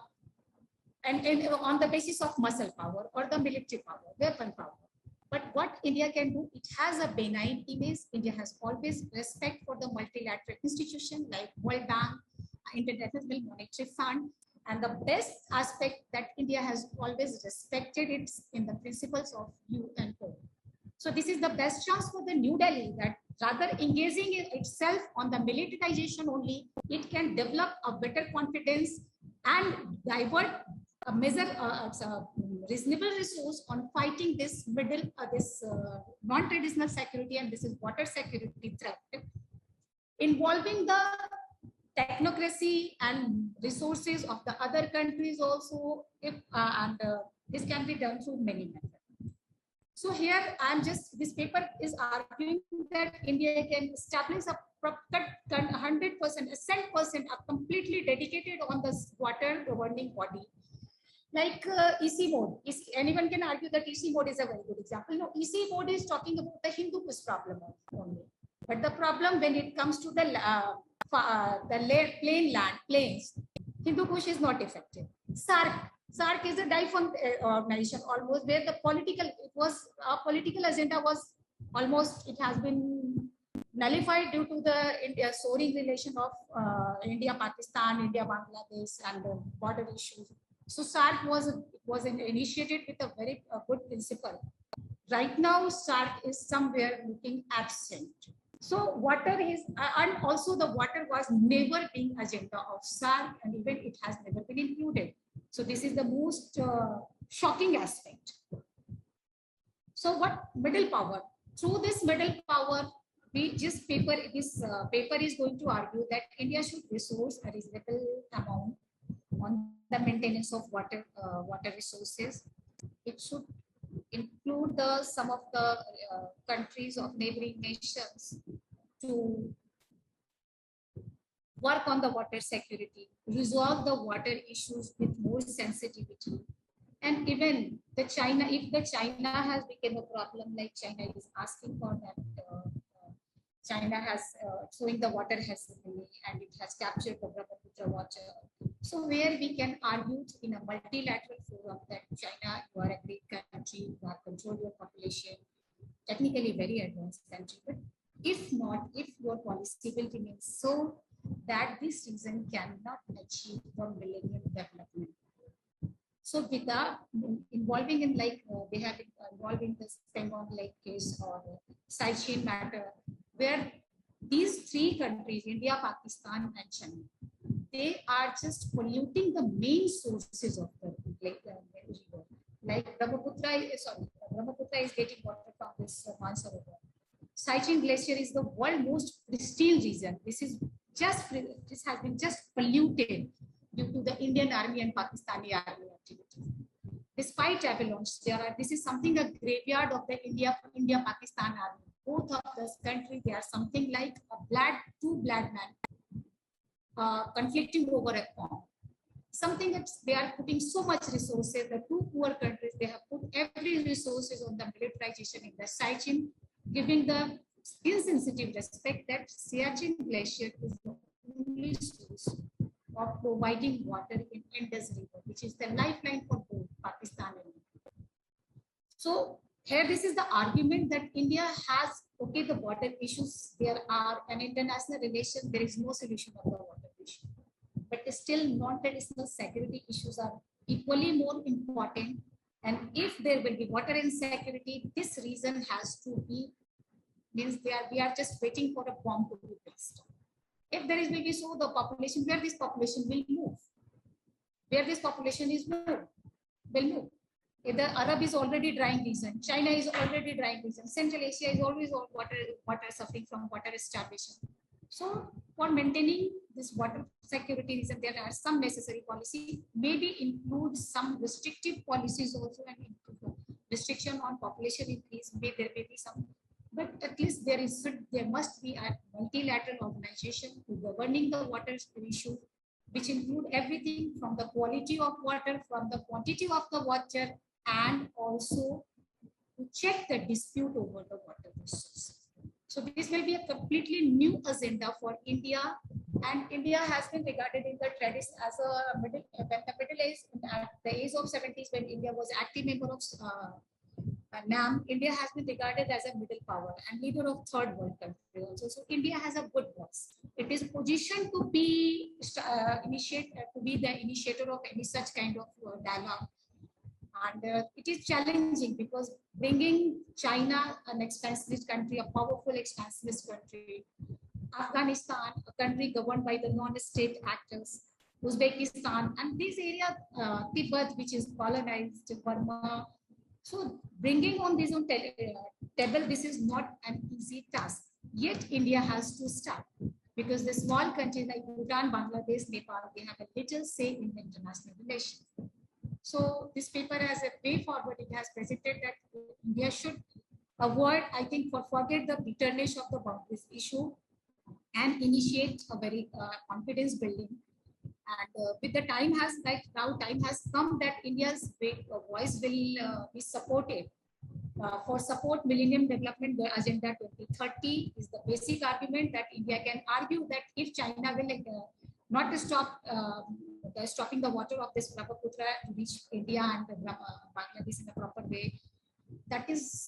and on the basis of muscle power or the military power, weapon power. But what India can do, it has a benign image. India has always respect for the multilateral institution like World Bank, International Monetary Fund. And the best aspect that India has always respected it in the principles of UNO. So this is the best chance for the New Delhi that rather engaging itself on the militarization only, it can develop a better confidence and divert a reasonable resource on fighting this non-traditional security, and this is water security threat, involving the technocracy and resources of the other countries also, this can be done through many methods. So here this paper is arguing that India can establish a 100%, a 100% completely dedicated on the water governing body. Like EC mode. Anyone can argue that EC mode is a very good example. No, EC mode is talking about the Hindu Kush problem only. But the problem when it comes to the plains, Hindu Kush is not effective. SARC is a defunct organization almost, where the political agenda was almost, it has been nullified due to the soaring relation of India, Pakistan, India, Bangladesh, and the border issues. So SARC was initiated with a very good principle. Right now, SARC is somewhere looking absent. So water is, and also the water was never being agenda of SARC, and even it has never been included. So this is the most shocking aspect. So what middle power? Through this middle power, this paper is going to argue that India should resource a reasonable amount on the maintenance of water resources. It should include some of the countries of neighboring nations to work on the water security, resolve the water issues with more sensitivity. And even if China has become a problem, like China is asking for that, China has showing the water has and it has captured the Brahmaputra water. So where we can argue in a multilateral forum that China, you are a great country, you have controlled your population, technically very advanced country, but if not, if your policy will remain so that this region cannot achieve the Millennium Development. So with the involving in they have been involving this Pengon Lake case or side chain matter, where these three countries, India, Pakistan, and China, they are just polluting the main sources of the river. Like Brahmaputra is getting water from this Mansarovar. Sichuan Glacier is the world's most pristine region. This has been just polluted due to the Indian Army and Pakistani Army activities. Despite avalanche, this is something a graveyard of the India-Pakistan Army. Both of those countries, they are something like two blood men conflicting over a pond. Something that they are putting so much resources, the two poor countries, they have put every resources on the militarization in the Sichuan, giving the insensitive respect that Siachen Glacier is the only source of providing water in Indus River, which is the lifeline for both Pakistan and India. So Here, this is the argument that India has, okay, the water issues, there are an international relation, there is no solution of the water issue. But still non-traditional security issues are equally more important. And if there will be water insecurity, this reason has to be, means we are just waiting for a bomb to be placed. If there is maybe so the population, where this population will move, where this population is will move. If the Arab is already drying region, China is already drying region, Central Asia is always on water suffering from water starvation. So for maintaining this water security reason, there are some necessary policy, maybe include some restrictive policies also, and restriction on population increase, there may be some, but at least there must be a multilateral organization to governing the water issue, which include everything from the quality of water, from the quantity of the water, and also to check the dispute over the water resources. So this will be a completely new agenda for India, and India has been regarded in the tradition as a middle age, at the age of 70s, when India was active member of NAM. India has been regarded as a middle power and leader of third world country also. So India has a good voice. It is positioned to be the initiator of any such kind of dialogue. And it is challenging because bringing China, an expansionist country, a powerful expansionist country, Afghanistan, a country governed by the non-state actors, Uzbekistan, and these areas, Tibet, which is colonized, Burma. So bringing on this on table, this is not an easy task. Yet India has to start, because the small countries like Bhutan, Bangladesh, Nepal, they have a little say in the international relations. So this paper has a way forward. It has presented that India should avoid, I think, forget the bitterness of the boundaries issue and initiate a very confidence building. And with the time has, like now time has come that India's voice will be supported. For support Millennium Development Agenda 2030 is the basic argument that India can argue that if China will not stop stopping the water of this Brahmaputra to reach India and Bangladesh in a proper way, that is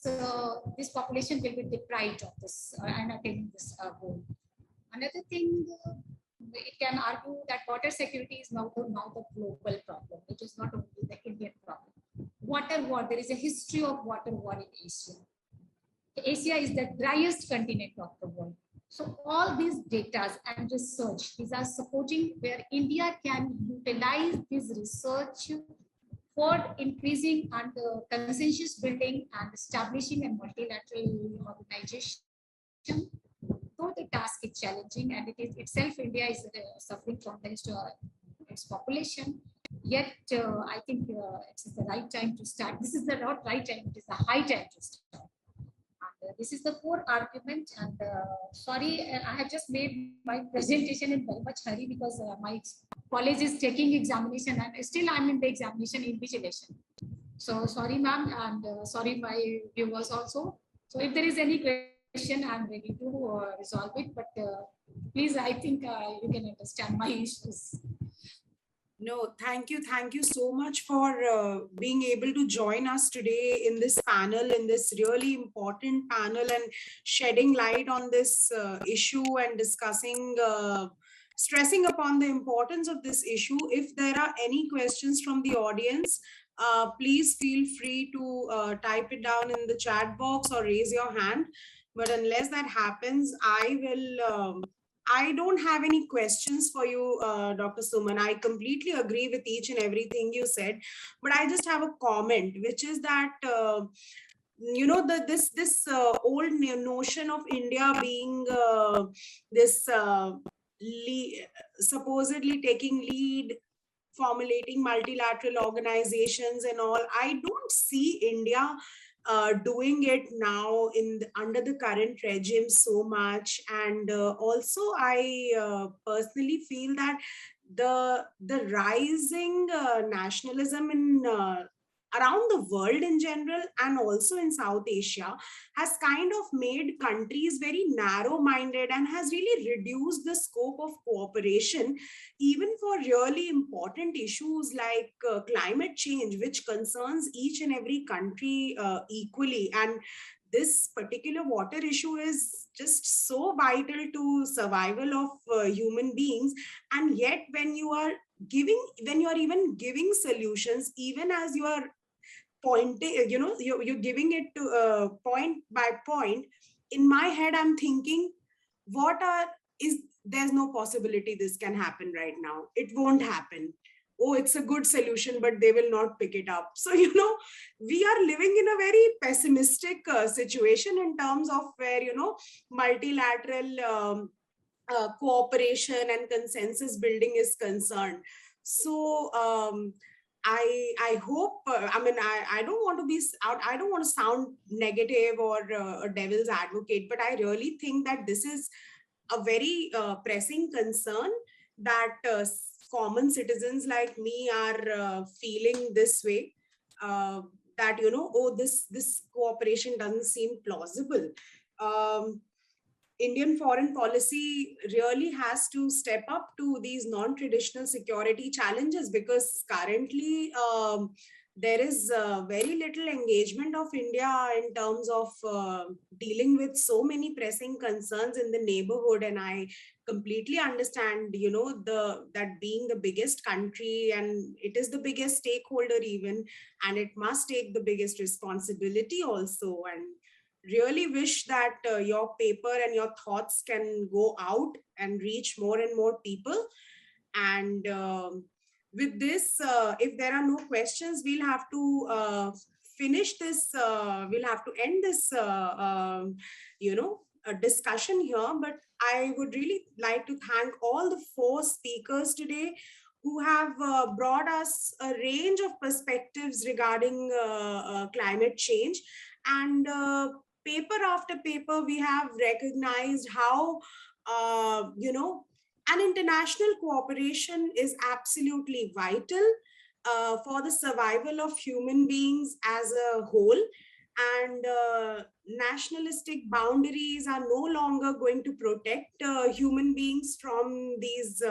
this population will be deprived of this and attaining this goal. Another thing, it can argue that water security is now the global problem. It is not only the Indian problem. Water war, there is a history of water war in Asia. Asia is the driest continent of the world. So all these data and research, these are supporting where India can utilize this research for increasing and consensus building and establishing a multilateral organization. Though the task is challenging, and it is itself, India is suffering from its population. Yet, I think it's the right time to start. This is the not right time; it is the high time to start. And this is the core argument. And sorry, I have just made my presentation in very much hurry because my college is taking examination, and still I'm in the examination invigilation. So sorry, ma'am, and sorry, my viewers also. So if there is any question, I'm ready to resolve it. But please, I think you can understand my issues. No, thank you. Thank you so much for being able to join us today in this panel, in this really important panel, and shedding light on this issue and discussing, stressing upon the importance of this issue. If there are any questions from the audience, please feel free to type it down in the chat box or raise your hand. But unless that happens, I don't have any questions for you, Dr. Suman. I completely agree with each and everything you said, but I just have a comment, which is that, you know, this old notion of India being supposedly taking lead, formulating multilateral organizations and all. I don't see India doing it now under the current regime so much. And also I personally feel that the rising nationalism in around the world in general and also in South Asia has kind of made countries very narrow-minded and has really reduced the scope of cooperation, even for really important issues like climate change, which concerns each and every country equally. And this particular water issue is just so vital to survival of human beings. And yet when you are even giving solutions, even as you are pointing, you're giving it to point by point, in my head I'm thinking, there's no possibility this can happen right now. It won't happen. Oh, it's a good solution, but they will not pick it up. So, we are living in a very pessimistic situation in terms of where, multilateral cooperation and consensus building is concerned. So I hope, I don't want to be out, I don't want to sound negative or a devil's advocate, but I really think that this is a very pressing concern that common citizens like me are feeling this way, that, this cooperation doesn't seem plausible. Indian foreign policy really has to step up to these non-traditional security challenges, because currently there is very little engagement of India in terms of dealing with so many pressing concerns in the neighborhood. And I completely understand, that being the biggest country, and it is the biggest stakeholder even, and it must take the biggest responsibility also. And really wish that your paper and your thoughts can go out and reach more and more people. And with this, if there are no questions, we'll have to finish this, we'll have to end this, discussion here. But I would really like to thank all the 4 speakers today who have brought us a range of perspectives regarding climate change. And paper after paper, we have recognized how, an international cooperation is absolutely vital for the survival of human beings as a whole. And nationalistic boundaries are no longer going to protect human beings from these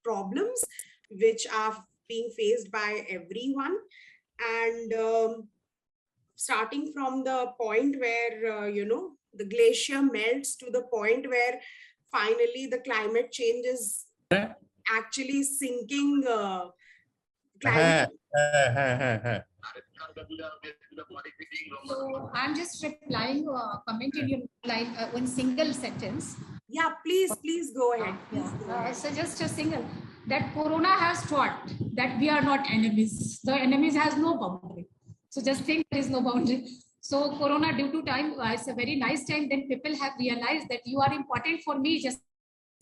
problems, which are being faced by everyone. And starting from the point where, the glacier melts, to the point where finally the climate change is actually sinking climate. So I'm just replying a comment in your line, one single sentence. Yeah, please go ahead. So just a single, that Corona has taught that we are not enemies. The enemies has no boundary. So just think there is no boundary. So Corona, due to time, it's a very nice time. Then people have realized that you are important for me just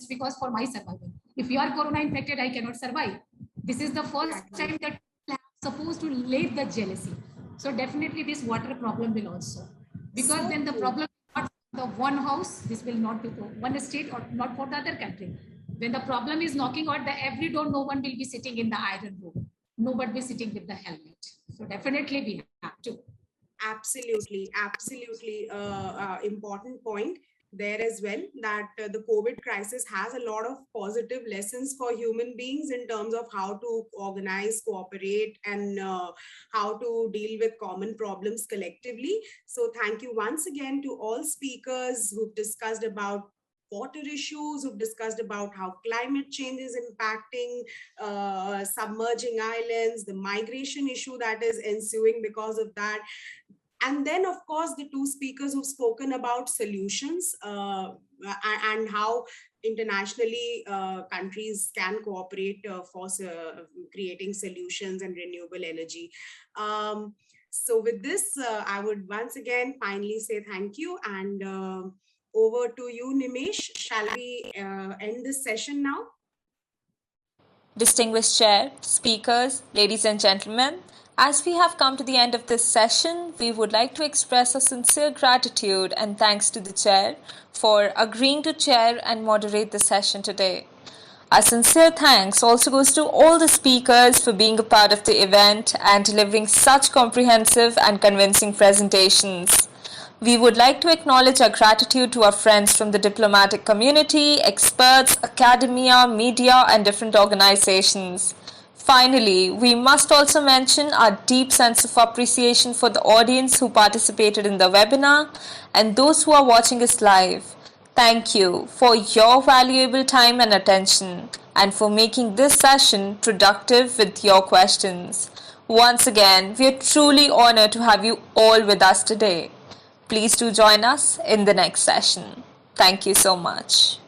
because for my survival. If you are Corona infected, I cannot survive. This is the first time that people are supposed to lay the jealousy. So definitely this water problem will also, because so then the problem is not the one house, this will not be for one state or not for the other country. When the problem is knocking out the every door, no one will be sitting in the iron room. Nobody will be sitting with the helmet. So definitely we have to. Absolutely important point there as well, that the COVID crisis has a lot of positive lessons for human beings in terms of how to organize, cooperate, and how to deal with common problems collectively. So thank you once again to all speakers who've discussed about water issues, who've discussed about how climate change is impacting submerging islands, the migration issue that is ensuing because of that. And then, of course, the 2 speakers who've spoken about solutions and how internationally countries can cooperate for creating solutions and renewable energy. So with this, I would once again finally say thank you. And over to you, Nimesh. Shall we end this session now? Distinguished Chair, speakers, ladies and gentlemen, as we have come to the end of this session, we would like to express a sincere gratitude and thanks to the Chair for agreeing to chair and moderate the session today. Our sincere thanks also goes to all the speakers for being a part of the event and delivering such comprehensive and convincing presentations. We would like to acknowledge our gratitude to our friends from the diplomatic community, experts, academia, media, and different organizations. Finally, we must also mention our deep sense of appreciation for the audience who participated in the webinar and those who are watching us live. Thank you for your valuable time and attention and for making this session productive with your questions. Once again, we are truly honored to have you all with us today. Please do join us in the next session. Thank you so much.